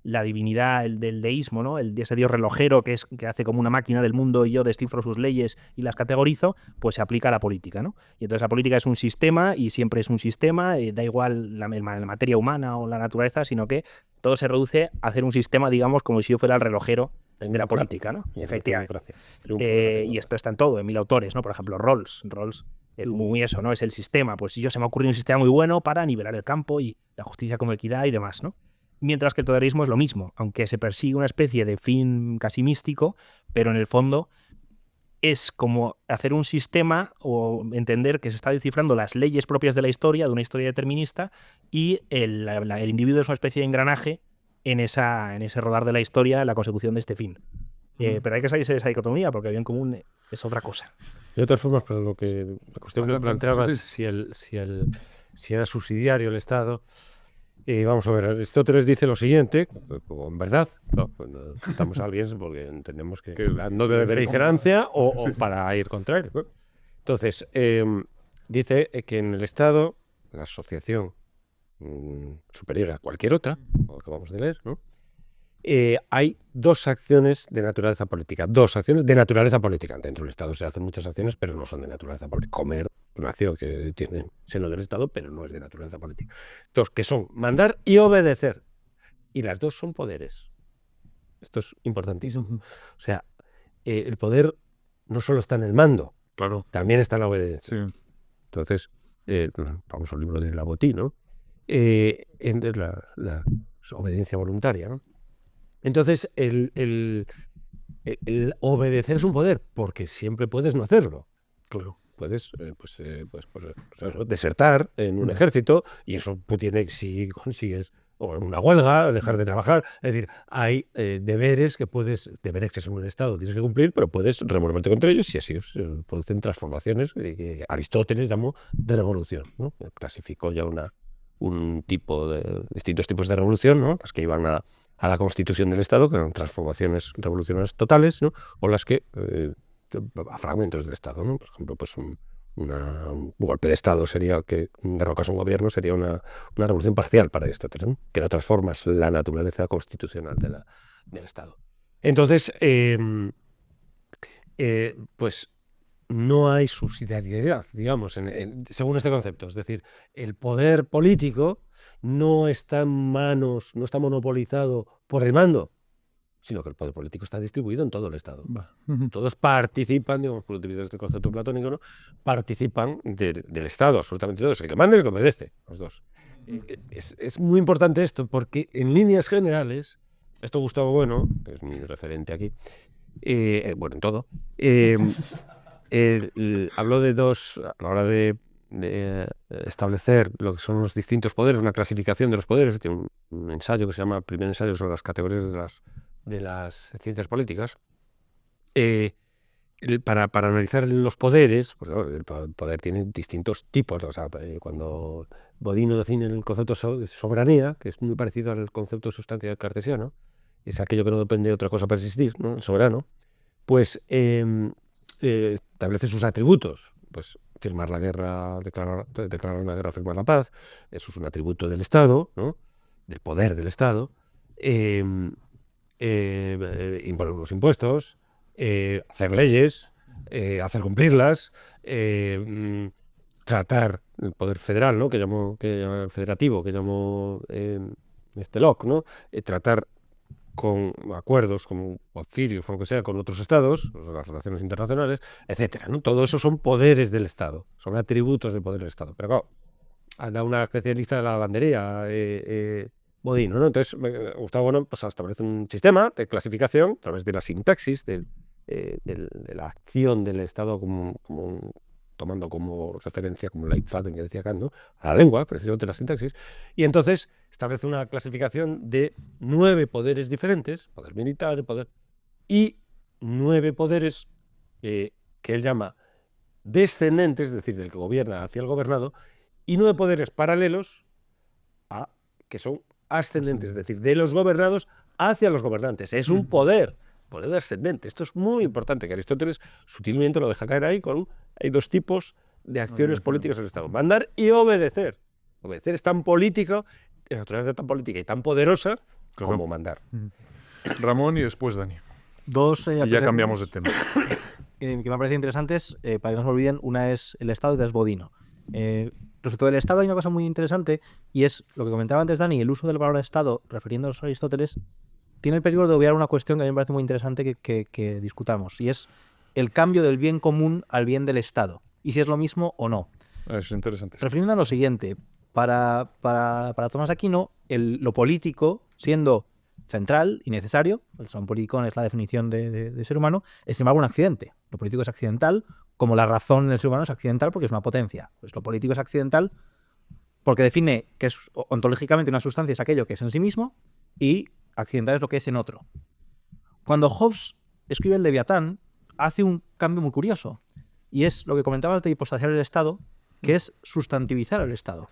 Speaker 5: la divinidad del deísmo, ¿no? Ese dios relojero que hace como una máquina del mundo y yo descifro sus leyes y las categorizo, pues se aplica a la política, ¿no? Y entonces la política es un sistema y siempre es un sistema, da igual la materia humana o la naturaleza, sino que todo se reduce a hacer un sistema, digamos, como si yo fuera el relojero de la política, ¿no? Y efectivamente. Y esto está en todo, en 1000 autores, ¿no? Por ejemplo, Rawls es muy eso, ¿no? Es el sistema. Pues si yo se me ha ocurrido un sistema muy bueno para nivelar el campo y la justicia como equidad y demás, ¿no? Mientras que el totalitarismo es lo mismo, aunque se persigue una especie de fin casi místico, pero en el fondo es como hacer un sistema o entender que se está descifrando las leyes propias de la historia, de una historia determinista, y el individuo es una especie de engranaje en ese rodar de la historia, en la consecución de este fin. Pero hay que salirse de esa dicotomía, porque el bien común es otra cosa.
Speaker 2: De otras formas, pero la cuestión que planteaba es si era subsidiario el Estado. Vamos a ver, Aristóteles dice lo siguiente, como en verdad, citamos a alguien porque entendemos que no debe haber beligerancia o para ir contra él. Entonces, dice que en el Estado, la asociación superior a cualquier otra, lo que acabamos de leer, ¿no?, hay dos acciones de naturaleza política. Dentro del Estado se hacen muchas acciones, pero no son de naturaleza política. Comer, una acción que tiene seno del Estado, pero no es de naturaleza política. Dos, que son mandar y obedecer. Y las dos son poderes. Esto es importantísimo. O sea, el poder no solo está en el mando,
Speaker 1: Claro.
Speaker 2: también está en la obediencia.
Speaker 1: Sí.
Speaker 2: Entonces, vamos al libro de Labotti, ¿no? La obediencia voluntaria, ¿no? Entonces, el obedecer es un poder, porque siempre puedes no hacerlo.
Speaker 1: Claro.
Speaker 2: Puedes desertar en un ejército, y eso tiene, si consigues, o en una huelga, dejar de trabajar. Es decir, hay deberes que en un Estado tienes que cumplir, pero puedes revolverte contra ellos, y así se producen transformaciones que Aristóteles llamó de revolución, ¿no? Clasificó ya distintos tipos de revolución, ¿no? Las que iban a la constitución del Estado, que eran transformaciones revolucionarias totales, ¿no? O las que a fragmentos del Estado, ¿no? Por ejemplo, pues un golpe de Estado sería que derrocas un gobierno, sería una revolución parcial para Aristóteles, ¿no? Que no transformas la naturaleza constitucional del Estado. Entonces, pues no hay subsidiariedad, digamos, según este concepto. Es decir, el poder político no está en manos, no está monopolizado por el mando, sino que el poder político está distribuido en todo el Estado. Todos participan, digamos, por utilizar este concepto platónico, ¿no? Participan del Estado, absolutamente todos. El que manda y el que obedece, los dos. Es muy importante esto, porque en líneas generales, esto Gustavo Bueno, que es mi referente aquí, bueno, en todo, habló de dos, a la hora de establecer lo que son los distintos poderes, una clasificación de los poderes. Tiene un ensayo que se llama Primer ensayo sobre las categorías de las ciencias políticas. Para analizar los poderes, pues el poder tiene distintos tipos. O sea, cuando Bodino define el concepto de soberanía, que es muy parecido al concepto de sustancia cartesiano, es aquello que no depende de otra cosa para existir, ¿no? El soberano, pues establece sus atributos. Pues firmar la guerra, declarar una guerra, firmar la paz, eso es un atributo del Estado, ¿no? Del poder del Estado. Imponer unos impuestos, hacer leyes, hacer cumplirlas, tratar el poder federal, ¿no? que llamo federativo, que llamó Locke, ¿no? Tratar con acuerdos, con auxilios, con lo que sea, con otros estados, las relaciones internacionales, etcétera, ¿no? Todo eso son poderes del Estado, son atributos del poder del Estado. Pero claro, anda una especialista de la lavandería, Bodino, ¿no? Entonces, Gustavo Bueno pues establece un sistema de clasificación a través de la sintaxis, de la acción del Estado tomando como referencia, como Leitfaden que decía Kant, ¿no? A la lengua, precisamente la sintaxis, y entonces establece una clasificación de 9 poderes diferentes, poder militar, y 9 poderes que él llama descendentes, es decir, del que gobierna hacia el gobernado, y 9 poderes paralelos que son ascendentes, es decir, de los gobernados hacia los gobernantes. Es un poder ascendente. Esto es muy importante, que Aristóteles sutilmente lo deja caer ahí hay 2 tipos de acciones políticas del Estado: mandar y obedecer. Obedecer es tan político, la naturaleza tan política y tan poderosa como mandar.
Speaker 1: Ramón y después Dani.
Speaker 3: Dos
Speaker 1: Y ya cambiamos de tema.
Speaker 3: que me parecen interesantes, para que no se olviden. Una es el Estado y otra es Bodino. Respecto del Estado hay una cosa muy interesante, y es lo que comentaba antes Dani: el uso del valor Estado, refiriéndonos a Aristóteles, tiene el peligro de obviar una cuestión que a mí me parece muy interesante que discutamos, y es el cambio del bien común al bien del Estado, y si es lo mismo o no.
Speaker 1: Eso es interesante.
Speaker 3: Refiriendo a lo siguiente, para Tomás Aquino, lo político, siendo central y necesario, el son político es la definición de ser humano, es sin embargo un accidente. Lo político es accidental, como la razón del ser humano es accidental porque es una potencia. Pues lo político es accidental porque define que es ontológicamente una sustancia, es aquello que es en sí mismo, y accidental es lo que es en otro. Cuando Hobbes escribe el Leviatán, hace un cambio muy curioso, y es lo que comentabas de hipostasiar el Estado, que es sustantivizar el Estado.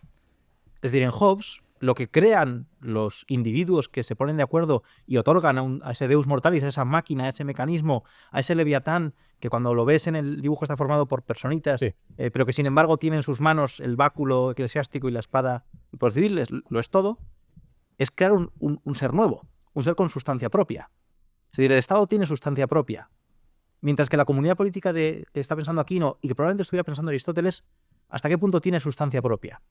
Speaker 3: Es decir, en Hobbes, lo que crean los individuos que se ponen de acuerdo y otorgan a ese Deus Mortalis, a esa máquina, a ese mecanismo, a ese Leviatán, que cuando lo ves en el dibujo está formado por personitas, sí, pero que sin embargo tiene en sus manos el báculo eclesiástico y la espada, por decirles, lo es todo, es crear un ser nuevo, un ser con sustancia propia. Es decir, el Estado tiene sustancia propia, mientras que la comunidad política que está pensando Aquino, y que probablemente estuviera pensando Aristóteles, ¿hasta qué punto tiene sustancia propia?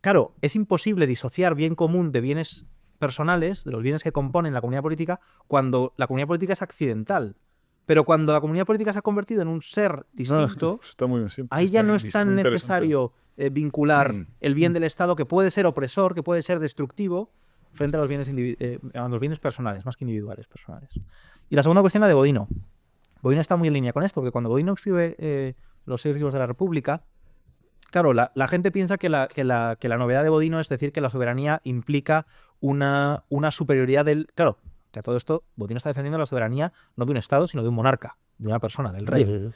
Speaker 3: Claro, es imposible disociar bien común de bienes personales, de los bienes que componen la comunidad política, cuando la comunidad política es accidental. Pero cuando la comunidad política se ha convertido en un ser distinto,
Speaker 1: Está muy bien, sí.
Speaker 3: ahí ya no es tan necesario vincular el bien del Estado, que puede ser opresor, que puede ser destructivo, frente a los bienes personales, más que individuales, personales. Y la segunda cuestión, la de Bodino. Bodino está muy en línea con esto, porque cuando Bodino escribe los 6 libros de la República, claro, la gente piensa que la novedad de Bodino es decir que la soberanía implica una superioridad del... Claro, que a todo esto Bodino está defendiendo la soberanía no de un Estado, sino de un monarca, de una persona, del rey.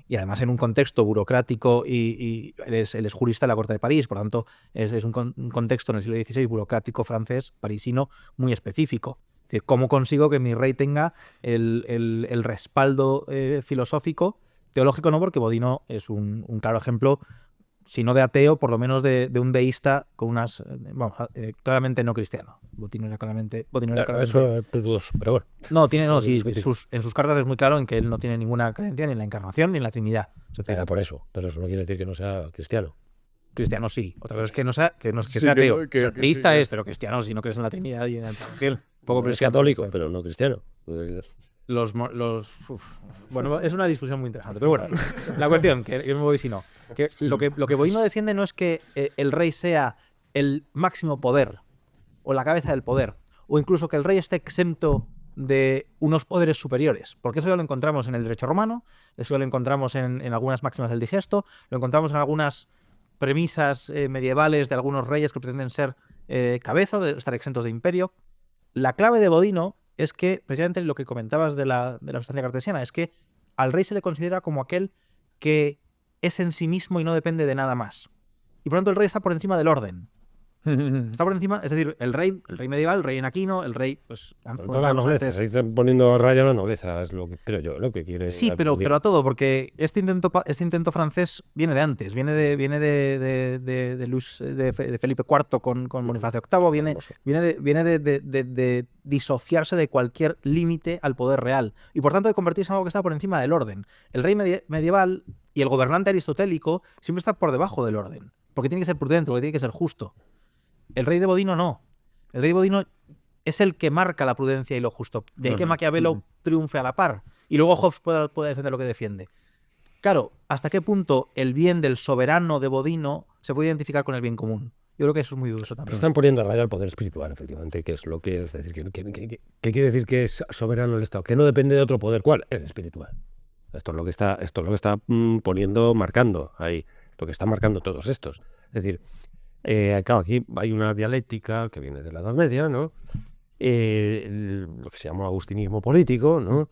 Speaker 3: Y además en un contexto burocrático, y él es jurista de la Corte de París, por lo tanto es un contexto en el siglo XVI burocrático francés, parisino, muy específico. Es decir, ¿cómo consigo que mi rey tenga el respaldo filosófico? Teológico no, porque Bodino es un claro ejemplo, si no de ateo, por lo menos de un deísta con unas, claramente no cristiano. Botino era claramente...
Speaker 2: Eso es dudoso, pero bueno.
Speaker 3: No, sí,
Speaker 2: discutir.
Speaker 3: en sus cartas es muy claro en que él no tiene ninguna creencia ni en la encarnación ni en la Trinidad. Es decir,
Speaker 2: Era por eso, pero eso no quiere decir que no sea cristiano.
Speaker 3: cristiano sí. Otra cosa es que no sea, que
Speaker 1: Sí,
Speaker 3: sea
Speaker 1: que
Speaker 3: ateo.
Speaker 1: no, que-
Speaker 3: O sea,
Speaker 1: que
Speaker 3: teísta
Speaker 1: sí,
Speaker 3: es, pero cristiano si no crees en la Trinidad y en el Evangelio. Poco
Speaker 2: Es católico, pero no cristiano.
Speaker 3: Bueno, es una discusión muy interesante. Pero bueno, la cuestión, que yo me voy si no. Que lo que Bodino defiende no es que el rey sea el máximo poder o la cabeza del poder, o incluso que el rey esté exento de unos poderes superiores, porque eso ya lo encontramos en el derecho romano, eso ya lo encontramos en algunas máximas del digesto, lo encontramos en algunas premisas medievales de algunos reyes que pretenden ser cabeza, de estar exentos de imperio. La clave de Bodino es que, precisamente lo que comentabas de la sustancia cartesiana, es que al rey se le considera como aquel que es en sí mismo y no depende de nada más. Y por lo tanto el rey está por encima del orden. Está por encima, es decir, el rey medieval, el rey en Aquino, el rey, pues...
Speaker 2: Toda la nobleza, se están poniendo a raya la nobleza, es lo que creo yo, lo que quiere.
Speaker 3: Sí, pero a todo, porque este intento francés viene de antes, viene de Felipe IV con Bonifacio VIII, viene de disociarse de cualquier límite al poder real y por tanto de convertirse en algo que está por encima del orden. El rey medieval y el gobernante aristotélico siempre está por debajo del orden, porque tiene que ser prudente, porque tiene que ser justo. El rey de Bodino no. El rey de Bodino es el que marca la prudencia y lo justo. De ahí que Maquiavelo triunfe a la par. Y luego Hobbes pueda defender lo que defiende. Claro, ¿hasta qué punto el bien del soberano de Bodino se puede identificar con el bien común? Yo creo que eso es muy dudoso también.
Speaker 2: Están poniendo a raya el poder espiritual, efectivamente, que es lo que es decir, ¿qué quiere decir que es soberano el Estado? Que no depende de otro poder. ¿Cuál? El espiritual. Esto es lo que está marcando ahí, lo que está marcando todos estos. Es decir, claro, aquí hay una dialéctica que viene de la Edad Media, ¿no? Lo que se llama agustinismo político, ¿no?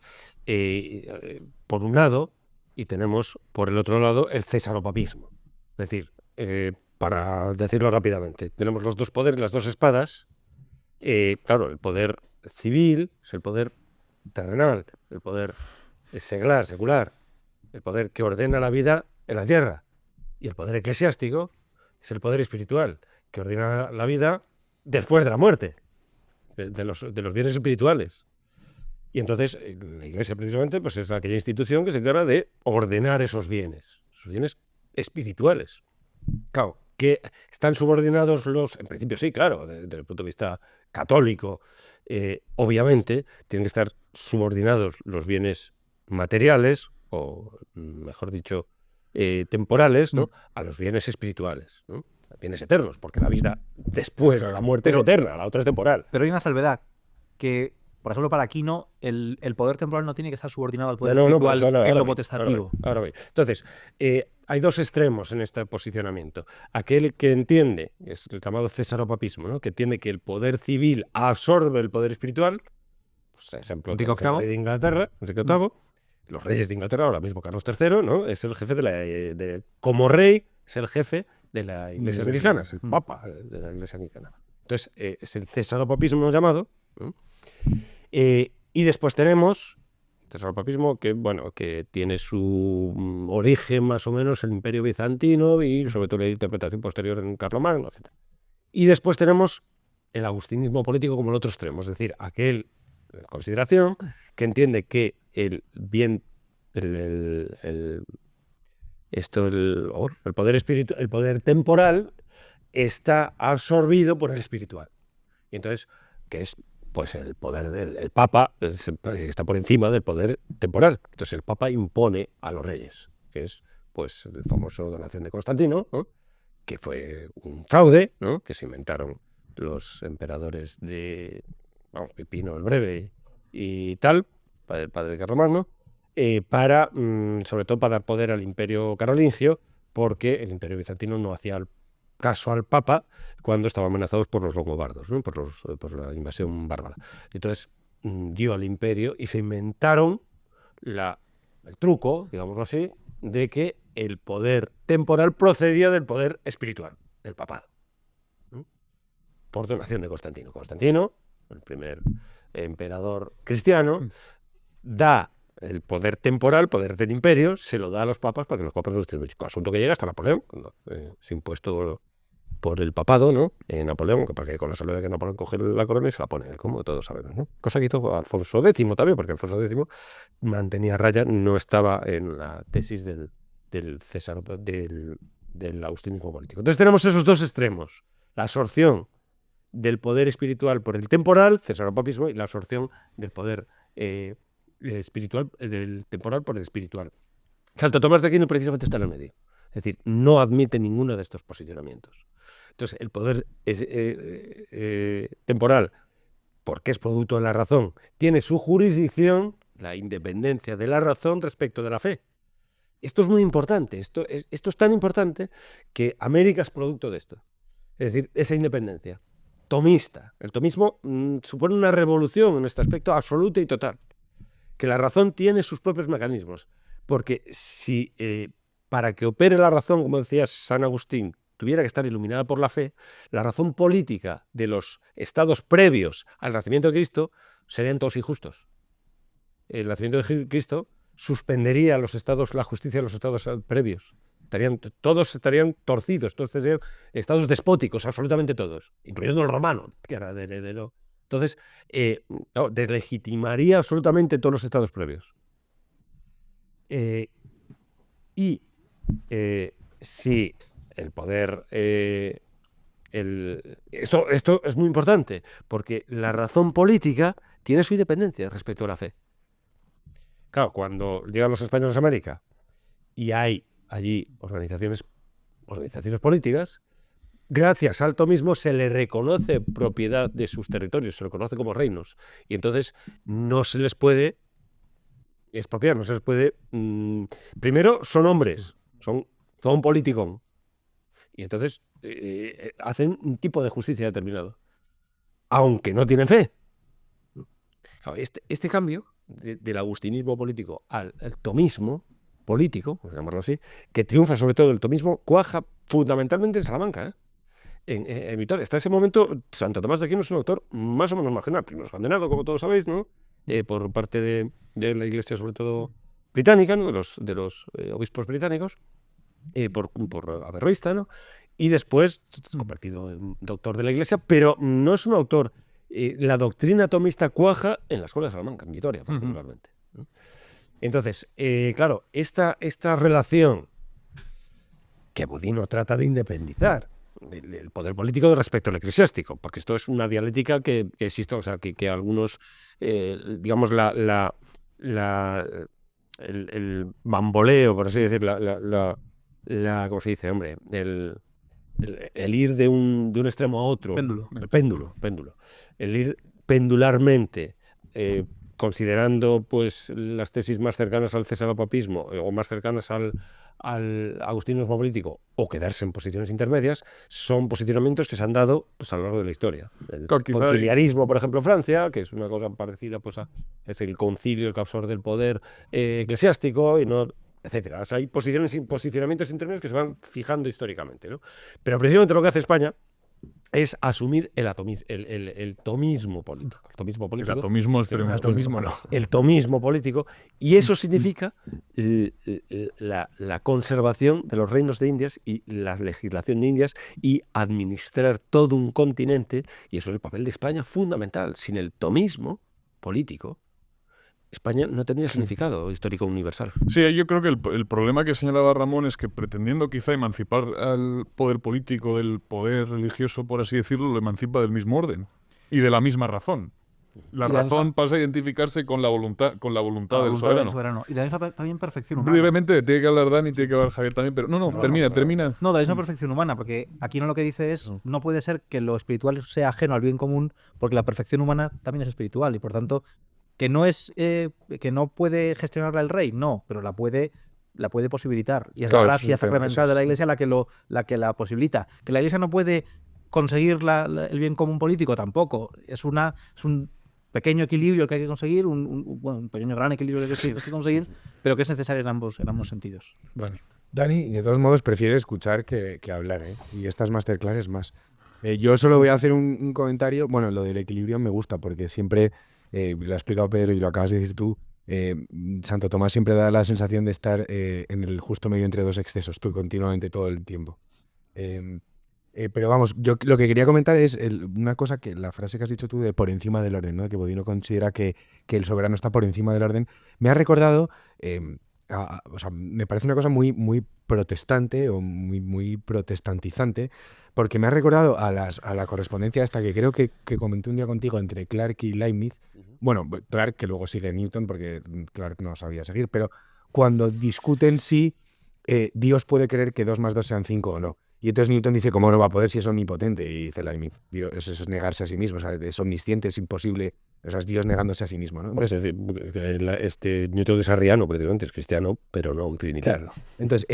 Speaker 2: Por un lado, y tenemos por el otro lado el cesaropapismo. Es decir, para decirlo rápidamente, tenemos los dos poderes, las dos espadas. Claro, el poder civil es el poder terrenal, el poder secular, el poder que ordena la vida en la tierra. Y el poder eclesiástico es el poder espiritual, que ordena la vida después de la muerte, de los bienes espirituales. Y entonces la Iglesia precisamente pues, es aquella institución que se encarga de ordenar esos bienes espirituales. Claro, que están subordinados en principio sí, claro, desde el punto de vista católico, obviamente tienen que estar subordinados los bienes materiales, o mejor dicho, temporales, ¿no? A los bienes espirituales, ¿no? Bienes eternos, porque la vida después de la muerte es eterna, la otra es temporal.
Speaker 3: Pero hay una salvedad, que, por ejemplo, para Aquino, el poder temporal no tiene que estar subordinado al poder espiritual en lo potestativo.
Speaker 2: Ahora voy. Entonces, hay dos extremos en este posicionamiento. Aquel que entiende, es el llamado cesaropapismo, ¿no? Que entiende que el poder civil absorbe el poder espiritual, pues, ejemplo,
Speaker 3: Enrique VIII.
Speaker 2: el rey de Inglaterra, Enrique VIII, los reyes de Inglaterra, ahora mismo Carlos III, ¿no? Es el jefe como rey, es el jefe de la Iglesia anglicana, es el papa de la Iglesia anglicana. Entonces, es el cesaropapismo llamado, ¿no? Y después tenemos cesaropapismo que tiene su origen más o menos en el Imperio Bizantino y sobre todo la interpretación posterior en Carlomagno, etc. Y después tenemos el agustinismo político como el otro extremo, es decir, aquel de consideración que entiende que el bien, el poder espiritual, el poder temporal está absorbido por el espiritual. Y entonces, que es pues el poder del Papa está por encima del poder temporal. Entonces el Papa impone a los reyes, que es pues el famoso donación de Constantino, ¿no? Que fue un fraude, ¿no? Que se inventaron los emperadores de Pipino el Breve y tal, el padre de Carlomagno, sobre todo para dar poder al imperio carolingio, porque el imperio bizantino no hacía caso al Papa cuando estaban amenazados por los longobardos, ¿no? por la invasión bárbara. Entonces dio al imperio y se inventaron el truco, digámoslo así, de que el poder temporal procedía del poder espiritual, del papado, ¿no? Por donación de Constantino. Constantino, el primer emperador cristiano, da el poder temporal, poder del imperio, se lo da a los papas para que los papas lo distribuyan. Asunto que llega hasta Napoleón, cuando es impuesto por el papado, ¿no? Napoleón, para que con la salud de que Napoleón coge la corona y se la pone, como todos sabemos, ¿no? Cosa que hizo Alfonso X también, porque Alfonso X mantenía raya, no estaba en la tesis del César, del agustinismo político. Entonces tenemos esos dos extremos, la absorción del poder espiritual por el temporal, cesaropapismo, y la absorción del poder espiritual, del temporal por el espiritual. Santo Tomás de Aquino precisamente está en el medio. Es decir, no admite ninguno de estos posicionamientos. Entonces, el poder temporal, porque es producto de la razón, tiene su jurisdicción, la independencia de la razón respecto de la fe. Esto es muy importante. Esto es tan importante que América es producto de esto. Es decir, esa independencia tomista. El tomismo supone una revolución en este aspecto absoluta y total. Que la razón tiene sus propios mecanismos. Porque si para que opere la razón, como decía San Agustín, tuviera que estar iluminada por la fe, la razón política de los estados previos al nacimiento de Cristo serían todos injustos. El nacimiento de Cristo suspendería los estados, la justicia de los estados previos. Todos estarían torcidos, todos serían estados despóticos, absolutamente todos, incluyendo el romano, que era de heredero. Entonces, deslegitimaría absolutamente todos los estados previos. Si el poder... esto es muy importante, porque la razón política tiene su independencia respecto a la fe. Claro, cuando llegan los españoles a América y hay allí organizaciones políticas, gracias al tomismo se le reconoce propiedad de sus territorios, se le reconoce como reinos, y entonces no se les puede expropiar, no se les puede... primero, son hombres, son políticos, y entonces hacen un tipo de justicia determinado, aunque no tienen fe. Claro, este cambio del agustinismo político al tomismo político, por llamarlo así, que triunfa sobre todo el tomismo, cuaja fundamentalmente en Salamanca, en Vitoria. Hasta ese momento, Santo Tomás de Aquino es un autor más o menos marginal, primero condenado, como todos sabéis, ¿no? Por parte de la Iglesia, sobre todo británica, ¿no? de los obispos británicos, por averroísta, ¿no? Y después convertido en doctor de la Iglesia, pero no es un autor... la doctrina tomista cuaja en la Escuela de Salamanca, en Vitoria, particularmente. ¿No? Entonces, claro, esta relación que Bodino trata de independizar el poder político respecto al eclesiástico, porque esto es una dialéctica que existe, o sea, que algunos, digamos, el bamboleo, por así decir, ¿cómo se dice, hombre? El ir de un extremo a otro. Péndulo. El ir pendularmente, considerando pues las tesis más cercanas al cesaropapismo o más cercanas al agustinismo político, o quedarse en posiciones intermedias, son posicionamientos que se han dado pues, a lo largo de la historia. El conciliarismo, por ejemplo, en Francia, que es una cosa parecida pues, es el concilio que absorbe el poder eclesiástico, y no... etcétera. O sea, hay posicionamientos intermedios que se van fijando históricamente, ¿no? Pero precisamente lo que hace España es asumir el tomismo político. El tomismo político.
Speaker 1: El atomismo,
Speaker 2: El tomismo político. Y eso significa la conservación de los reinos de Indias y la legislación de Indias y administrar todo un continente. Y eso es el papel de España fundamental. Sin el tomismo político, España no tendría significado histórico universal.
Speaker 1: Sí, yo creo que el problema que señalaba Ramón es que pretendiendo quizá emancipar al poder político del poder religioso, por así decirlo, lo emancipa del mismo orden y de la misma razón. La razón pasa a identificarse con la voluntad del soberano.
Speaker 3: Y de la misma también perfección humana.
Speaker 1: Brevemente, tiene que hablar Dani, tiene que hablar Javier también, pero termina.
Speaker 3: No, de la misma perfección humana, porque aquí lo que dice es, no puede ser que lo espiritual sea ajeno al bien común, porque la perfección humana también es espiritual, y por tanto... que no es que no puede gestionarla el rey, no, pero la puede posibilitar. Y es la gracia sacramental de la Iglesia la que la posibilita. Que la Iglesia no puede conseguir el bien común político tampoco. Es un pequeño equilibrio que hay que conseguir, un pequeño gran equilibrio que hay que conseguir, pero que es necesario en ambos sentidos.
Speaker 4: Bueno, Dani, de todos modos, prefiere escuchar que hablar, ¿eh? Y estas masterclasses más. Yo solo voy a hacer un comentario. Bueno, lo del equilibrio me gusta porque siempre... lo ha explicado Pedro y lo acabas de decir tú, Santo Tomás siempre da la sensación de estar en el justo medio entre dos excesos, tú continuamente todo el tiempo. Pero vamos, yo lo que quería comentar es una cosa, que la frase que has dicho tú de por encima del orden, ¿no? Que Bodino considera que el soberano está por encima del orden. Me ha recordado, o sea, me parece una cosa muy, muy protestante o muy, muy protestantizante, porque me ha recordado a la correspondencia esta que creo que comenté un día contigo entre Clarke y Leibniz. Bueno, Clarke, que luego sigue Newton, porque Clarke no sabía seguir, pero cuando discuten si Dios puede creer que 2 más 2 sean 5 o no. Y entonces Newton dice, ¿cómo no va a poder si es omnipotente? Y dice Leibniz, Dios, eso es negarse a sí mismo, o sea, es omnisciente, es imposible, o sea, es Dios negándose a sí mismo, ¿no?
Speaker 2: Es decir, Newton es arriano, precisamente, es cristiano, pero no trinitario.
Speaker 4: Claro. Entonces,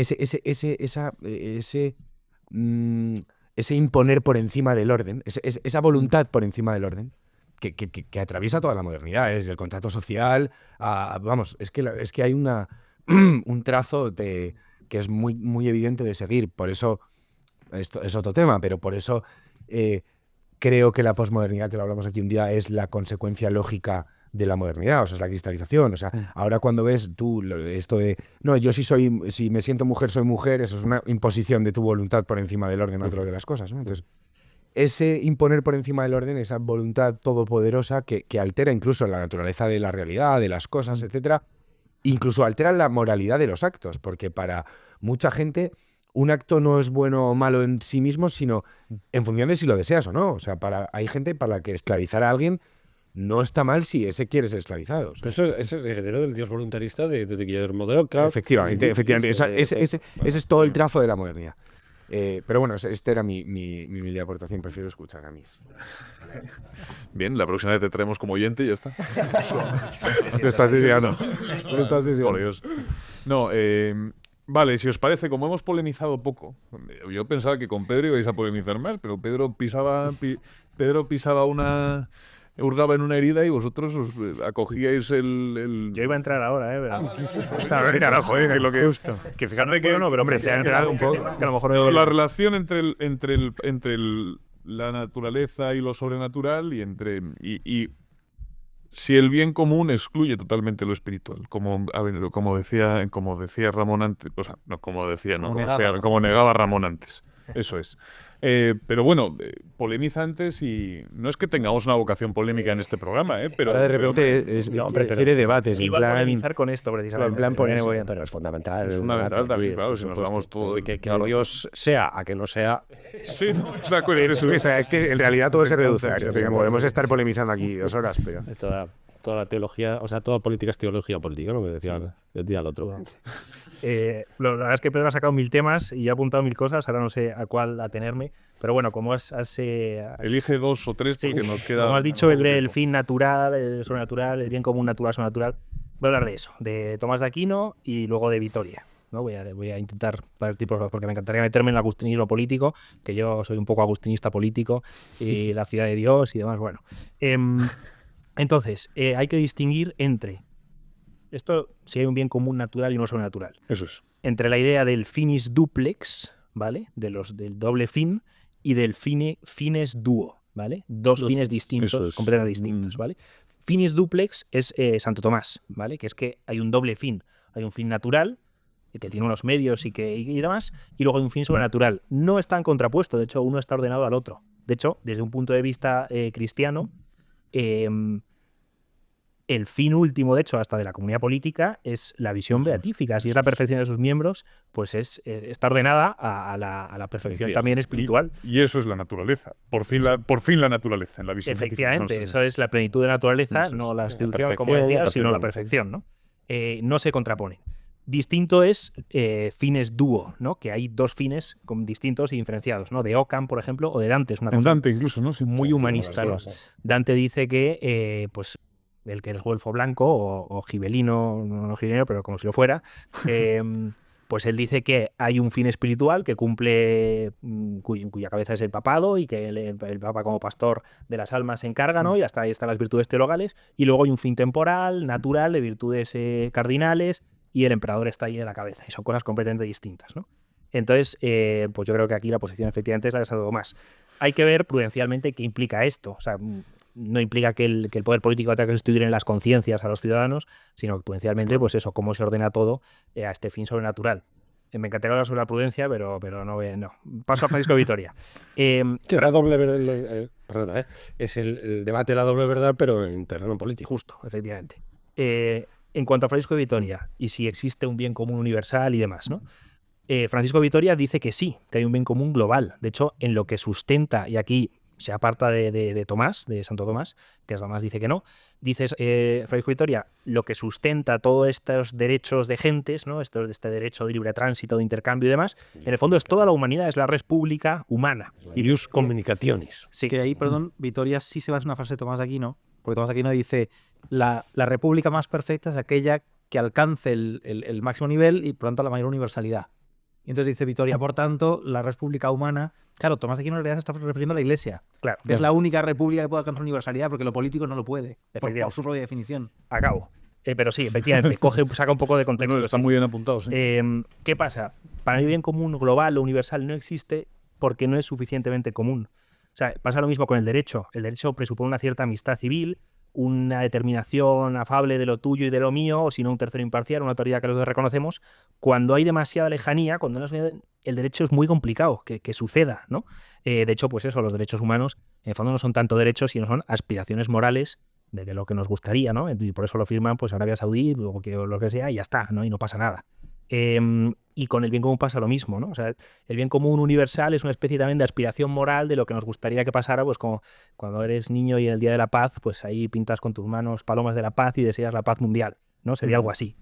Speaker 4: ese imponer por encima del orden, esa voluntad por encima del orden, que atraviesa toda la modernidad, desde el contrato social, vamos, es que hay un trazo que es muy, muy evidente de seguir. Por eso, esto es otro tema, pero por eso creo que la posmodernidad, que lo hablamos aquí un día, es la consecuencia lógica de la modernidad, o sea, es la cristalización. O sea, ahora cuando ves tú esto de, no, yo si me siento mujer, soy mujer, eso es una imposición de tu voluntad por encima del orden natural de las cosas, ¿no? Entonces, ese imponer por encima del orden, esa voluntad todopoderosa que altera incluso la naturaleza de la realidad, de las cosas, etcétera, incluso altera la moralidad de los actos, porque para mucha gente un acto no es bueno o malo en sí mismo, sino en función de si lo deseas o no. O sea, hay gente para la que esclavizar a alguien no está mal si ese quiere ser esclavizado. O sea,
Speaker 2: Pero eso es heredero del Dios voluntarista de Guillermo de Ockham.
Speaker 4: efectivamente. Ese es todo el trazo de la modernidad. Pero bueno, esta era mi humilde aportación. Prefiero escuchar a mis.
Speaker 1: Bien, la próxima vez te traemos como oyente y ya está.
Speaker 4: Lo estás deseando. Lo estás
Speaker 1: Por
Speaker 4: deseando.
Speaker 1: Dios. No, vale, si os parece, como hemos polemizado poco, yo pensaba que con Pedro ibais a polemizar más, pero Pedro pisaba hurgaba en una herida y vosotros os acogíais el...
Speaker 5: Yo iba a entrar ahora, pero...
Speaker 1: Claro, mira, joder, es lo que...
Speaker 5: Que fíjate que no, pero hombre, se ha entrado un poco, que a lo mejor...
Speaker 1: Pero la relación entre la naturaleza y lo sobrenatural y si el bien común excluye totalmente lo espiritual, como decía Ramón antes, o sea, no como decía, no, como negaba Ramón antes. Eso es. Pero bueno, polemiza antes y no es que tengamos una vocación polémica en este programa, pero
Speaker 4: Ahora de repente quiere debates. En
Speaker 5: Iba a
Speaker 4: plan,
Speaker 5: polemizar con esto, precisamente.
Speaker 4: en plan poner-
Speaker 2: Pero es fundamental.
Speaker 1: es fundamental también, claro, si nos vamos todos...
Speaker 2: Que Dios sea, a que no sea.
Speaker 1: Sí, no, es una cosa,
Speaker 4: es que en realidad todo se reduce a eso. Podemos estar polemizando aquí 2 horas, pero...
Speaker 2: Toda la teología, o sea, toda política es teología política, ¿no? Que decía el otro.
Speaker 5: La verdad es que Pedro ha sacado 1000 temas y ha apuntado 1000 cosas, ahora no sé a cuál atenerme, pero bueno, como
Speaker 1: elige 2 o 3 porque nos queda...
Speaker 5: como has dicho, el del fin natural, el sobrenatural, el bien común natural, sobrenatural, voy a hablar de eso, de Tomás de Aquino y luego de Vitoria, ¿no? Voy a intentar, porque me encantaría meterme en el agustinismo político, que yo soy un poco agustinista político, y la ciudad de Dios y demás, bueno. Entonces, hay que distinguir entre... Esto, si hay un bien común natural y uno sobrenatural.
Speaker 1: Eso es.
Speaker 5: Entre la idea del finis duplex, ¿vale? Del doble fin, y del fines duo, ¿vale? Dos fines distintos, completamente distintos, ¿vale? Finis duplex es Santo Tomás, ¿vale? Que es que hay un doble fin. Hay un fin natural, que tiene unos medios y demás, y luego hay un fin sobrenatural. No están contrapuestos, de hecho, uno está ordenado al otro. De hecho, desde un punto de vista cristiano, el fin último, de hecho, hasta de la comunidad política, es la visión beatífica. Si es la perfección de sus miembros, pues está ordenada a la perfección también espiritual.
Speaker 1: Y eso es la naturaleza. Por fin la naturaleza en la visión.
Speaker 5: Efectivamente, eso es la plenitud de la naturaleza, no la institución, como decía, sino la perfección, ¿no? No se contraponen. Distinto es fines dúo, ¿no? Que hay 2 fines distintos y diferenciados, ¿no? De Ockham, por ejemplo, o de Dante. Es una cosa
Speaker 1: Dante incluso, ¿no? Sí.
Speaker 5: muy humanista, ¿no? Dante dice que, pues, el que es el elfo blanco o gibelino, no gibelino, pero como si lo fuera, pues él dice que hay un fin espiritual que cumple, cuya cabeza es el papado y que el papa como pastor de las almas se encarga, ¿no? Y hasta ahí están las virtudes teologales, y luego hay un fin temporal, natural, de virtudes cardinales, y el emperador está ahí en la cabeza, y son cosas completamente distintas, ¿no? Entonces, pues yo creo que aquí la posición efectivamente es la de Santo Tomás. Hay que ver prudencialmente qué implica esto. O sea, no implica que el poder político tenga que sustituir en las conciencias a los ciudadanos, sino que potencialmente, pues eso, cómo se ordena todo a este fin sobrenatural. Me encantaría hablar sobre la prudencia, pero no. Paso a Francisco de Vitoria.
Speaker 2: La doble verdad, perdona, es el debate de la doble verdad, pero en terreno político.
Speaker 5: Justo, efectivamente. En cuanto a Francisco de Vitoria y si existe un bien común universal y demás, ¿no? Francisco de Vitoria dice que sí, que hay un bien común global. De hecho, en lo que sustenta, y aquí se aparta de Tomás, de Santo Tomás, que Tomás dice que no, dice Francisco de Vitoria, lo que sustenta todos estos derechos de gentes, ¿no? Este derecho de libre tránsito, de intercambio y demás, en el fondo es toda la humanidad, es la res pública humana.
Speaker 2: Ius communicationis.
Speaker 5: Sí.
Speaker 3: Que ahí, perdón, Vitoria sí se basa en una frase de Tomás de Aquino, porque Tomás de Aquino dice, la república más perfecta es aquella que alcance el máximo nivel y, por tanto, la mayor universalidad. Y entonces dice Vitoria, por tanto, la república humana... Claro, Tomás de Aquino en realidad se está refiriendo a la Iglesia.
Speaker 5: Claro.
Speaker 3: Que es la única república que puede alcanzar universalidad, porque lo político no lo puede, por su propia definición.
Speaker 5: Acabo. Pero sí, efectivamente, saca un poco de contexto.
Speaker 1: Bueno, están muy bien apuntados.
Speaker 5: ¿Qué pasa? Para el bien común global o universal no existe porque no es suficientemente común. O sea, pasa lo mismo con el derecho. El derecho presupone una cierta amistad civil, una determinación afable de lo tuyo y de lo mío, o si no un tercero imparcial, una autoridad que los dos reconocemos. Cuando hay demasiada lejanía, cuando el derecho es muy complicado que suceda, ¿no? De hecho, pues eso, los derechos humanos en el fondo no son tanto derechos, sino son aspiraciones morales de lo que nos gustaría, ¿no? Y por eso lo firman pues Arabia Saudí o lo que sea y ya está, ¿no? Y no pasa nada. Y con el bien común pasa lo mismo, ¿no? O sea, el bien común universal es una especie también de aspiración moral de lo que nos gustaría que pasara, pues como cuando eres niño y en el Día de la Paz, pues ahí pintas con tus manos palomas de la paz y deseas la paz mundial, ¿no? Sería algo así.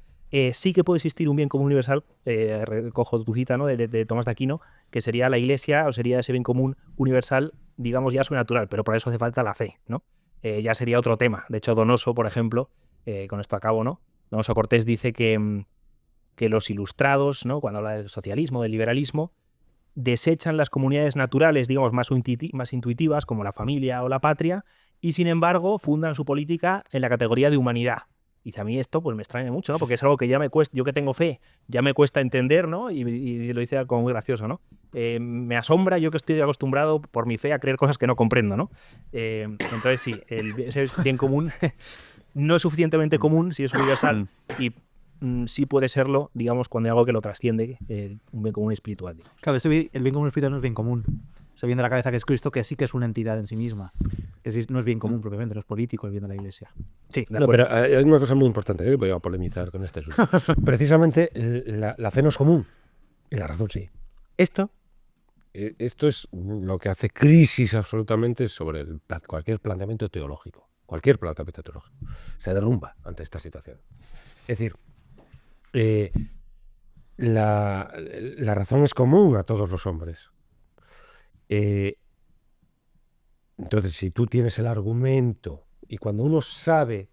Speaker 5: Sí que puede existir un bien común universal, recojo tu cita, ¿no? de Tomás de Aquino, que sería la Iglesia o sería ese bien común universal, digamos ya sobrenatural, pero para eso hace falta la fe, ¿no? Ya sería otro tema. De hecho, Donoso, por ejemplo, con esto acabo, ¿no? Donoso Cortés dice que los ilustrados, ¿no? Cuando habla del socialismo, del liberalismo, desechan las comunidades naturales, digamos, más intuitivas, como la familia o la patria, y sin embargo fundan su política en la categoría de humanidad. Y a mí esto pues me extraña mucho, ¿no? Porque es algo que ya me cuesta, yo que tengo fe, ya me cuesta entender, ¿no? Y lo dice como muy gracioso, ¿no? Me asombra, yo que estoy acostumbrado por mi fe a creer cosas que no comprendo, ¿no? Entonces sí, ese bien común no es suficientemente común si es universal y sí puede serlo, digamos, cuando hay algo que lo trasciende, un bien común espiritual.
Speaker 3: Claro, el bien común espiritual no es bien común. Se viene de la cabeza que es Cristo, que sí que es una entidad en sí misma. No es bien común propiamente, no es político el bien de la Iglesia.
Speaker 5: Sí,
Speaker 2: No, pero hay una cosa muy importante, voy a polemizar con este asunto. Precisamente la fe no es común y la razón sí. Esto es lo que hace crisis absolutamente sobre cualquier planteamiento teológico. Cualquier planteamiento teológico se derrumba ante esta situación. Es decir, la razón es común a todos los hombres. Entonces, si tú tienes el argumento y cuando uno sabe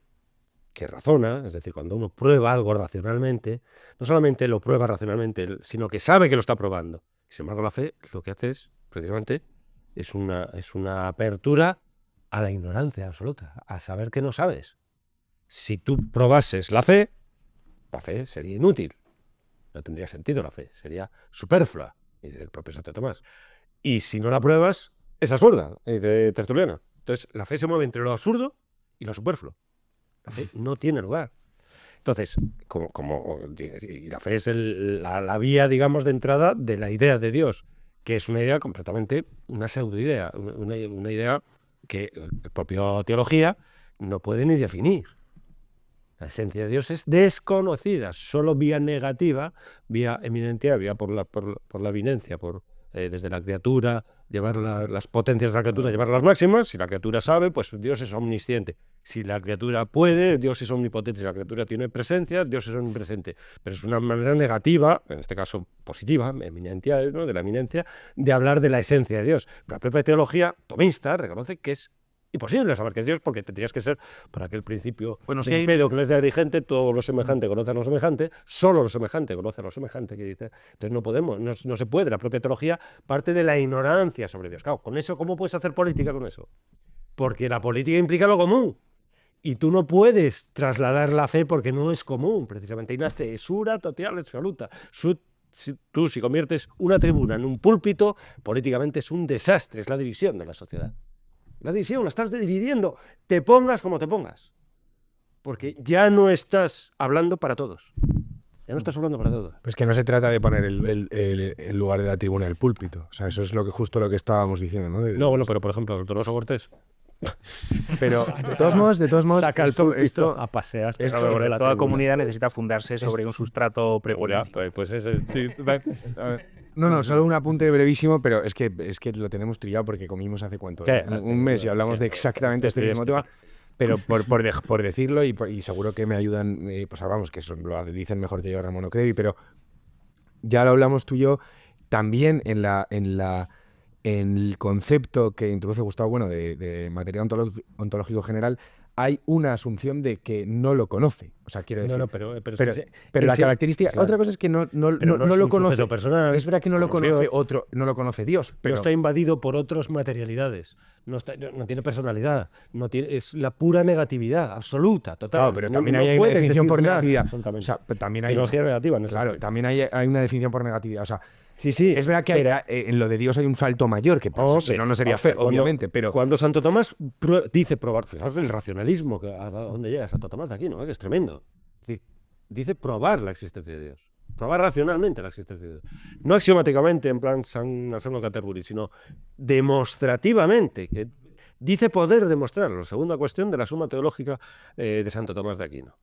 Speaker 2: que razona, es decir, cuando uno prueba algo racionalmente, no solamente lo prueba racionalmente, sino que sabe que lo está probando. Sin embargo, la fe lo que hace es, precisamente, es una apertura a la ignorancia absoluta, a saber que no sabes. Si tú probases la fe sería inútil. No tendría sentido la fe, sería superflua, dice el propio Santo Tomás. Y si no la pruebas, es absurda, dice Tertuliano. Entonces, la fe se mueve entre lo absurdo y lo superfluo. La fe no tiene lugar. Entonces, y la fe es la vía, digamos, de entrada de la idea de Dios, que es una idea completamente, una pseudoidea, una idea que la propia teología no puede ni definir. La esencia de Dios es desconocida, solo vía negativa, vía eminentia, vía por la vinencia, desde la criatura, llevar las potencias de la criatura, llevarlas máximas. Si la criatura sabe, pues Dios es omnisciente. Si la criatura puede, Dios es omnipotente. Si la criatura tiene presencia, Dios es omnipresente. Pero es una manera negativa, en este caso positiva, eminentia, ¿no? De la eminencia, de hablar de la esencia de Dios. Pero la propia teología tomista reconoce que es imposible saber qué es Dios, porque tendrías que ser, por aquel principio
Speaker 3: si hay...
Speaker 2: medio que no es de dirigente, todo lo semejante conoce a lo semejante, solo lo semejante conoce a lo semejante, que dice. Entonces no podemos, no se puede. La propia teología parte de la ignorancia sobre Dios. Claro, con eso, ¿cómo puedes hacer política con eso? Porque la política implica lo común. Y tú no puedes trasladar la fe porque no es común, precisamente. Hay una cesura total, absoluta. Si conviertes una tribuna en un púlpito, políticamente es un desastre, es la división de la sociedad.
Speaker 6: La división la estás dividiendo. Te pongas como te pongas. Porque ya no estás hablando para todos. Ya no estás hablando para todos.
Speaker 4: Pues que no se trata de poner el lugar de la tribuna el púlpito. O sea, eso es justo lo que estábamos diciendo, ¿no?
Speaker 6: No, bueno, pero por ejemplo, el Toloso Cortés
Speaker 4: Pero de todos modos,
Speaker 6: saca el
Speaker 4: esto
Speaker 6: púlpito a pasear.
Speaker 5: Toda comunidad necesita fundarse sobre un sustrato prepolítico.
Speaker 6: Pues
Speaker 1: Sí, a ver.
Speaker 4: No, solo un apunte brevísimo, pero es que lo tenemos trillado porque comimos hace cuánto,
Speaker 6: Sí,
Speaker 4: un mes y hablamos de exactamente este mismo tema. Pero por decirlo, y seguro que me ayudan, pues vamos, que eso lo dicen mejor que yo Ramón O'Crevi, pero ya lo hablamos tú y yo, también en el concepto que introduce Gustavo Bueno de material ontológico general, hay una asunción de que no lo conoce. O sea, quiero decir.
Speaker 6: pero
Speaker 4: la característica.
Speaker 6: claro.
Speaker 4: Otra cosa es que no
Speaker 6: no
Speaker 4: lo conoce.
Speaker 6: personal.
Speaker 4: Es verdad que no lo conoce otro, no lo conoce Dios, pero
Speaker 6: No está invadido por otras materialidades. No tiene personalidad. Es la pura negatividad, absoluta, total.
Speaker 4: Claro, pero también hay una
Speaker 6: puedes
Speaker 4: definición por
Speaker 6: decir nada,
Speaker 4: negatividad.
Speaker 6: absolutamente.
Speaker 4: O sea, también hay.
Speaker 6: Teología negativa, en ese
Speaker 4: Claro,
Speaker 6: sentido.
Speaker 4: también hay una definición por negatividad. O sea,
Speaker 6: Sí.
Speaker 4: es verdad que en lo de Dios hay un salto mayor, que si no sería fe, obviamente, pero.
Speaker 6: Cuando Santo Tomás dice probar, fijaos el racionalismo, ¿a dónde llega Santo Tomás de Aquino? Que es tremendo. Es decir, dice probar la existencia de Dios. Probar racionalmente la existencia de Dios. No axiomáticamente, en plan San Anselmo Canterbury, sino demostrativamente. Que dice poder demostrarlo. Segunda cuestión de la suma teológica de Santo Tomás de Aquino.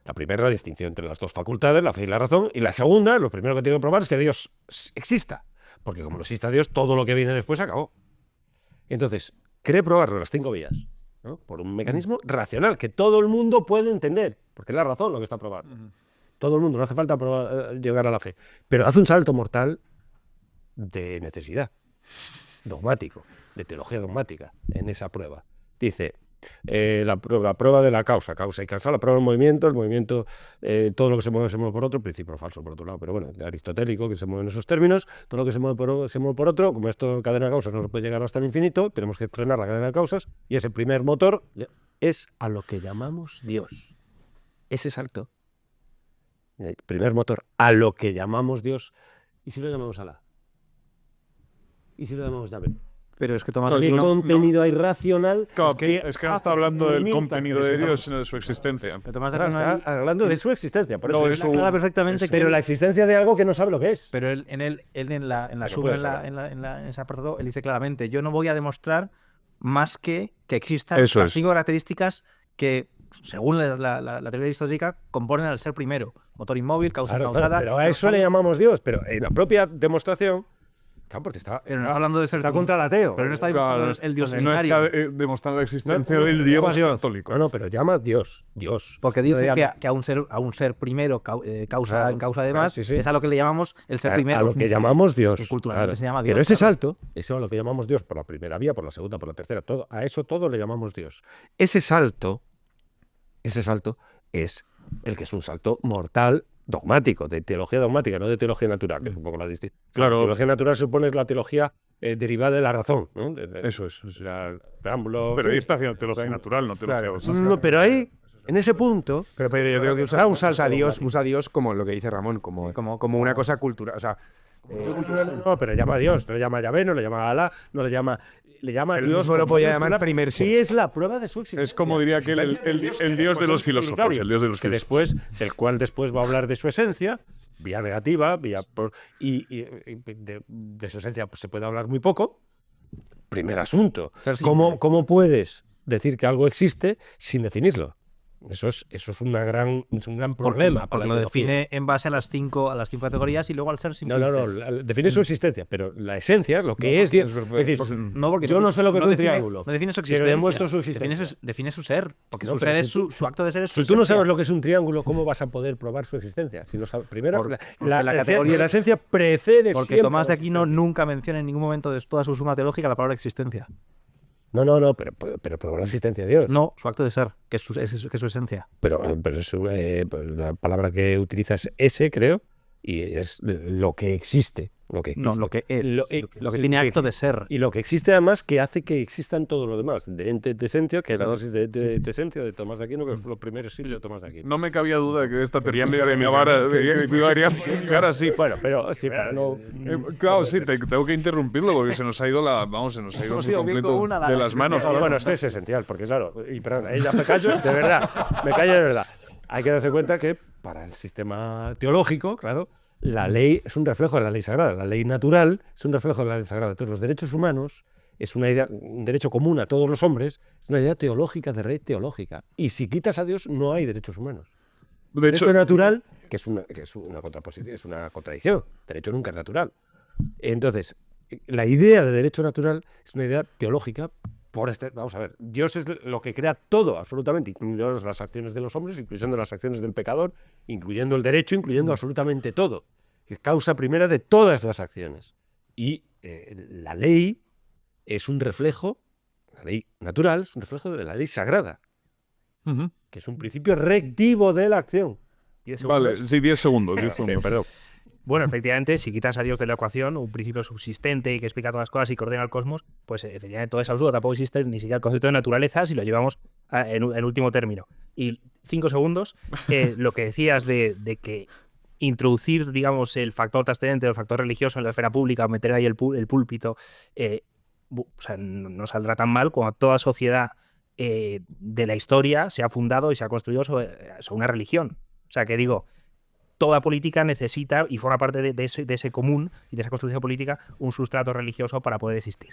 Speaker 6: La primera, la distinción entre las dos facultades, la fe y la razón. Y la segunda, lo primero que tiene que probar es que Dios exista. Porque como no exista Dios, todo lo que viene después acabó. Entonces, cree probarlo en las 5 vías, ¿no? Por un mecanismo racional que todo el mundo puede entender. Porque es la razón lo que está probando. Todo el mundo, no hace falta llegar a la fe. Pero hace un salto mortal de necesidad, dogmático, de teología dogmática, en esa prueba. Dice, la prueba de la causa y causa, la prueba del movimiento, todo lo que se mueve por otro, principio falso por otro lado, pero bueno, aristotélico, que se mueve en esos términos, todo lo que se mueve por otro, como esto cadena de causas no se puede llegar hasta el infinito, tenemos que frenar la cadena de causas, y ese primer motor es a lo que llamamos Dios. Ese salto, el primer motor, a lo que llamamos Dios, ¿y si lo llamamos Alá? ¿Y si lo llamamos Yahvé?
Speaker 3: Pero es que Tomás
Speaker 6: El contenido ahí racional.
Speaker 1: Claro, es que no está hablando del
Speaker 6: limita
Speaker 1: contenido de
Speaker 6: ese
Speaker 1: Dios, sino de su existencia.
Speaker 3: Pero Tomás de
Speaker 6: Claro,
Speaker 3: Aquino
Speaker 6: está hablando de su existencia. Por eso
Speaker 1: No,
Speaker 6: es
Speaker 1: es
Speaker 6: la-
Speaker 1: su-
Speaker 3: aclara perfectamente
Speaker 6: pero la existencia de algo que no sabe lo que es.
Speaker 3: Pero él en la
Speaker 6: Pero
Speaker 3: suma,
Speaker 6: puede
Speaker 3: en, la-
Speaker 6: ser.
Speaker 3: en ese apartado, él dice claramente, yo no voy a demostrar más que existan
Speaker 1: Eso
Speaker 3: las
Speaker 1: es.
Speaker 3: 5 características que, según la teoría aristotélica, componen al ser primero. Motor inmóvil, causa
Speaker 6: Claro,
Speaker 3: causada.
Speaker 6: pero a eso le llamamos Dios. Pero en la propia demostración, claro, porque
Speaker 3: Pero no está hablando de ser
Speaker 6: está contra el ateo.
Speaker 3: Pero no está
Speaker 1: Claro,
Speaker 3: demostrando el Dios
Speaker 1: no está
Speaker 3: unitario.
Speaker 1: demostrando la existencia
Speaker 6: No,
Speaker 1: del
Speaker 6: llama
Speaker 1: Dios
Speaker 6: Dios.
Speaker 1: católico.
Speaker 6: No, pero llama Dios.
Speaker 3: Porque dice
Speaker 6: Llama-
Speaker 3: que a un ser primero causa
Speaker 6: Claro,
Speaker 3: en causa de
Speaker 6: claro,
Speaker 3: más,
Speaker 6: sí, sí.
Speaker 3: es a lo que le llamamos el ser primero.
Speaker 6: A lo que llamamos Dios.
Speaker 3: Que culturalmente se llama Dios,
Speaker 6: Pero ese
Speaker 3: claro.
Speaker 6: salto, eso a lo que llamamos Dios por la primera vía, por la segunda, por la tercera, a eso todo le llamamos Dios. Ese salto es el que es un salto mortal dogmático, de teología dogmática, no de teología natural, que es un poco la distinción.
Speaker 1: Claro.
Speaker 6: La teología natural supone la teología derivada de la razón, ¿no?
Speaker 1: Eso es.
Speaker 6: Preámbulo.
Speaker 1: Pero
Speaker 6: en
Speaker 1: ahí
Speaker 6: fin.
Speaker 1: está haciendo teología natural, no teología dogmática.
Speaker 6: No, pero ahí, en ese punto,
Speaker 4: Pero yo creo que usa a Dios como lo que dice Ramón, como una cosa cultural. O sea,
Speaker 6: no, pero llama a Dios, no le llama a Yahvé, no le llama a Alá, no le llama a
Speaker 4: él
Speaker 6: Dios.
Speaker 4: mismo lo
Speaker 6: como
Speaker 4: podía
Speaker 6: Dios,
Speaker 4: llamar primer ser.
Speaker 6: Sí, es la prueba de su existencia.
Speaker 1: Es como diría que el Dios de los filósofos. El Dios de los
Speaker 6: que
Speaker 1: filósofos.
Speaker 6: del cual después va a hablar de su esencia, vía negativa, y de su esencia pues, se puede hablar muy poco. Primer asunto. ¿Cómo puedes decir que algo existe sin definirlo? Eso es un gran problema. para
Speaker 3: Porque
Speaker 6: la
Speaker 3: lo
Speaker 6: teología.
Speaker 3: define en base a las cinco categorías y luego al ser
Speaker 6: No,
Speaker 3: simple.
Speaker 6: define su existencia, pero la esencia, lo que es Dios. Es decir,
Speaker 3: No, porque
Speaker 6: yo no sé lo que es un
Speaker 3: define-
Speaker 6: triángulo.
Speaker 3: No define su
Speaker 6: pero
Speaker 3: existencia.
Speaker 6: demuestro su existencia.
Speaker 3: Define su ser. Porque
Speaker 6: No,
Speaker 3: su
Speaker 6: pero
Speaker 3: ser
Speaker 6: si
Speaker 3: es su acto de ser. Es
Speaker 6: Si
Speaker 3: su
Speaker 6: tú no
Speaker 3: esencia.
Speaker 6: sabes lo que es un triángulo, ¿cómo vas a poder probar su existencia? Si no sabes, primero,
Speaker 3: Porque
Speaker 6: la
Speaker 3: categoría-
Speaker 6: la esencia precede
Speaker 3: Porque
Speaker 6: siempre
Speaker 3: Tomás de
Speaker 6: a la
Speaker 3: Aquino nunca menciona en ningún momento de toda su suma teológica la palabra existencia.
Speaker 6: No, pero probar la existencia de Dios.
Speaker 3: No, su acto de ser, que es su esencia.
Speaker 6: Pero la palabra que utiliza es ese, creo, y es lo que existe. Lo que
Speaker 3: No,
Speaker 6: existe.
Speaker 3: lo que es.
Speaker 6: Lo
Speaker 3: que tiene acto de ser.
Speaker 6: Y lo que existe además que hace que existan todo lo demás. De ente de esencia, que la dosis de esencia de Tomás de Aquino, que fue los primeros siglos de Tomás de Aquino.
Speaker 1: No me cabía duda de que esta tertulia de mi vara iba a llegar así.
Speaker 6: Bueno, pero sí, pero no...
Speaker 1: Claro, sí, tengo que interrumpirlo porque se nos ha ido se nos ha ido
Speaker 3: Hemos
Speaker 1: por
Speaker 3: ido bien
Speaker 1: completo
Speaker 3: con una
Speaker 1: de las manos.
Speaker 6: Bueno, es que es esencial, porque claro, y perdón, ella me callo, de verdad, me callo de verdad. Hay que darse cuenta que para el sistema teológico, claro, la ley es un reflejo de la ley sagrada, la ley natural es un reflejo de la ley sagrada. Entonces, los derechos humanos es una idea, un derecho común a todos los hombres, es una idea teológica, de red teológica. Y si quitas a Dios, no hay derechos humanos.
Speaker 1: De hecho,
Speaker 6: Derecho natural, que es una contraposición, es una contradicción. Derecho nunca es natural. Entonces, la idea de derecho natural es una idea teológica. Vamos a ver, Dios es lo que crea todo, absolutamente, incluyendo las acciones de los hombres, incluyendo las acciones del pecador, incluyendo el derecho, incluyendo absolutamente todo. Es causa primera de todas las acciones. Y la ley es un reflejo, la ley natural es un reflejo de la ley sagrada, que es un principio rectivo de la acción.
Speaker 5: 10
Speaker 1: vale,
Speaker 5: segundos.
Speaker 1: sí, 10 segundos. 10 segundos.
Speaker 6: Perdón.
Speaker 5: Bueno, efectivamente, si quitas a Dios de la ecuación, un principio subsistente y que explica todas las cosas y que ordena el cosmos, pues efectivamente todo es absurdo, tampoco existe ni siquiera el concepto de naturaleza si lo llevamos en último término. Y 5 segundos, lo que decías de que introducir, digamos, el factor trascendente o el factor religioso en la esfera pública, meter ahí el púlpito, o sea, no saldrá tan mal cuando toda sociedad de la historia se ha fundado y se ha construido sobre una religión. O sea, que digo, toda política necesita y forma parte de ese común y de esa construcción política un sustrato religioso para poder existir.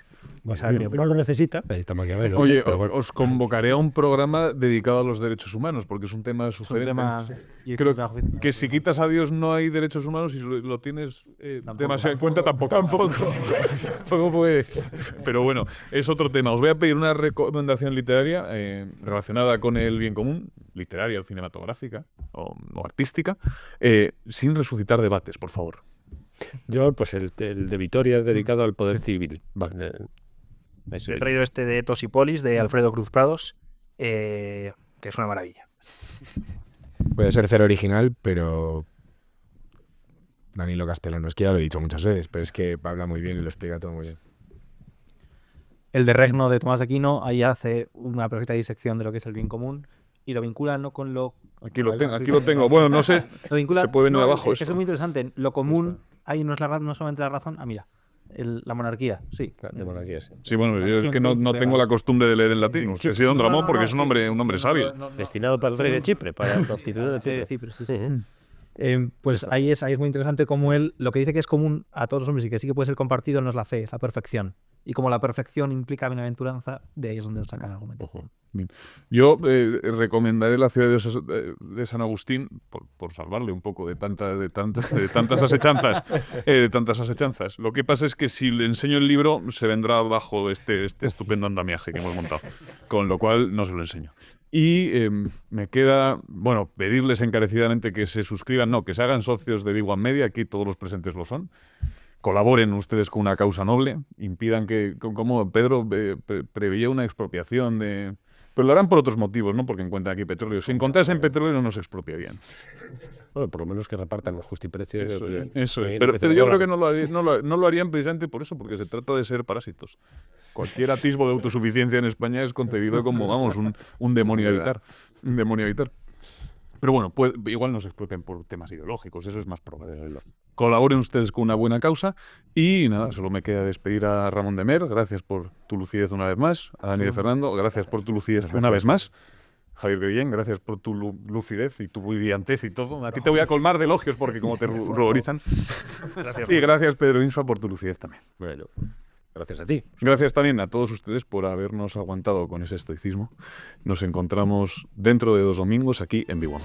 Speaker 5: Esa es mi opinión.
Speaker 6: No lo necesita, ahí está Maquiavelo.
Speaker 1: Oye,
Speaker 6: pero bueno.
Speaker 1: os convocaré a un programa dedicado a los derechos humanos, porque es un tema
Speaker 3: Es un
Speaker 1: sugerente.
Speaker 3: tema- y-
Speaker 1: Creo que si quitas a Dios no hay derechos humanos y si lo tienes demasiado en cuenta tampoco puede. Pero bueno, es otro tema. Os voy a pedir una recomendación literaria relacionada con el bien común, literaria o cinematográfica o artística, sin resucitar debates, por favor.
Speaker 6: Yo, pues el de Vitoria dedicado al poder civil. Vale.
Speaker 5: He traído este de Etos y Polis, de Alfredo Cruz Prados, que es una maravilla.
Speaker 4: Puede ser cero original, pero Danilo Castellano, es que ya lo he dicho muchas veces, pero es que habla muy bien y lo explica todo muy bien.
Speaker 3: El de Regno de Tomás de Aquino, ahí hace una perfecta disección de lo que es el bien común y lo vincula no con lo...
Speaker 1: Aquí lo tengo. Bueno, no sé.
Speaker 3: Lo vincula,
Speaker 1: Se puede venir
Speaker 3: no,
Speaker 1: abajo
Speaker 3: es que
Speaker 1: esto.
Speaker 3: es muy interesante. Lo común, ahí no es no solamente la razón. Ah, mira, la monarquía, sí.
Speaker 6: De monarquía, sí.
Speaker 1: Sí, bueno, yo es que no tengo la costumbre de leer en latín. Usted ha sido un Dramón porque es un hombre sabio.
Speaker 6: Destinado para el rey de Chipre, para el constituir de Chipre.
Speaker 3: Sí, pero sí. Pues ahí es muy interesante cómo él, lo que dice que es común a todos los hombres y que sí que puede ser compartido no es la fe, es la perfección. Y como la perfección implica bienaventuranza, de ahí es donde sacan el argumento.
Speaker 1: Yo recomendaré la ciudad de San Agustín por salvarle un poco de tantas asechanzas. Lo que pasa es que si le enseño el libro se vendrá bajo este estupendo andamiaje que hemos montado, con lo cual no se lo enseño. Y me queda, bueno, pedirles encarecidamente que se suscriban, que se hagan socios de Big One Media, aquí todos los presentes lo son. Colaboren ustedes con una causa noble, impidan que, como Pedro preveía una expropiación de... Pero lo harán por otros motivos, no porque encuentran aquí petróleo. Si encontrasen petróleo no nos expropiarían.
Speaker 6: Bueno, por lo menos que repartan los justiprecios.
Speaker 1: Eso es. Pero yo creo que no lo harían precisamente por eso, porque se trata de ser parásitos. Cualquier atisbo de autosuficiencia en España es concebido como, vamos, un demonio a evitar. Un demonio a evitar. Pero bueno, igual nos expropian por temas ideológicos, eso es más probable. Colaboren ustedes con una buena causa y nada, solo me queda despedir a Ramón de Mer, gracias por tu lucidez una vez más, a Daniel Fernando, gracias por tu lucidez una vez más, Javier Guillén, gracias por tu lucidez y tu brillantez y todo. A ti te voy a colmar de elogios porque como te ruborizan. Y gracias Pedro Insua por tu lucidez también.
Speaker 6: Bueno, gracias a ti.
Speaker 1: Gracias también a todos ustedes por habernos aguantado con ese estoicismo. Nos encontramos dentro de 2 domingos aquí en Big One.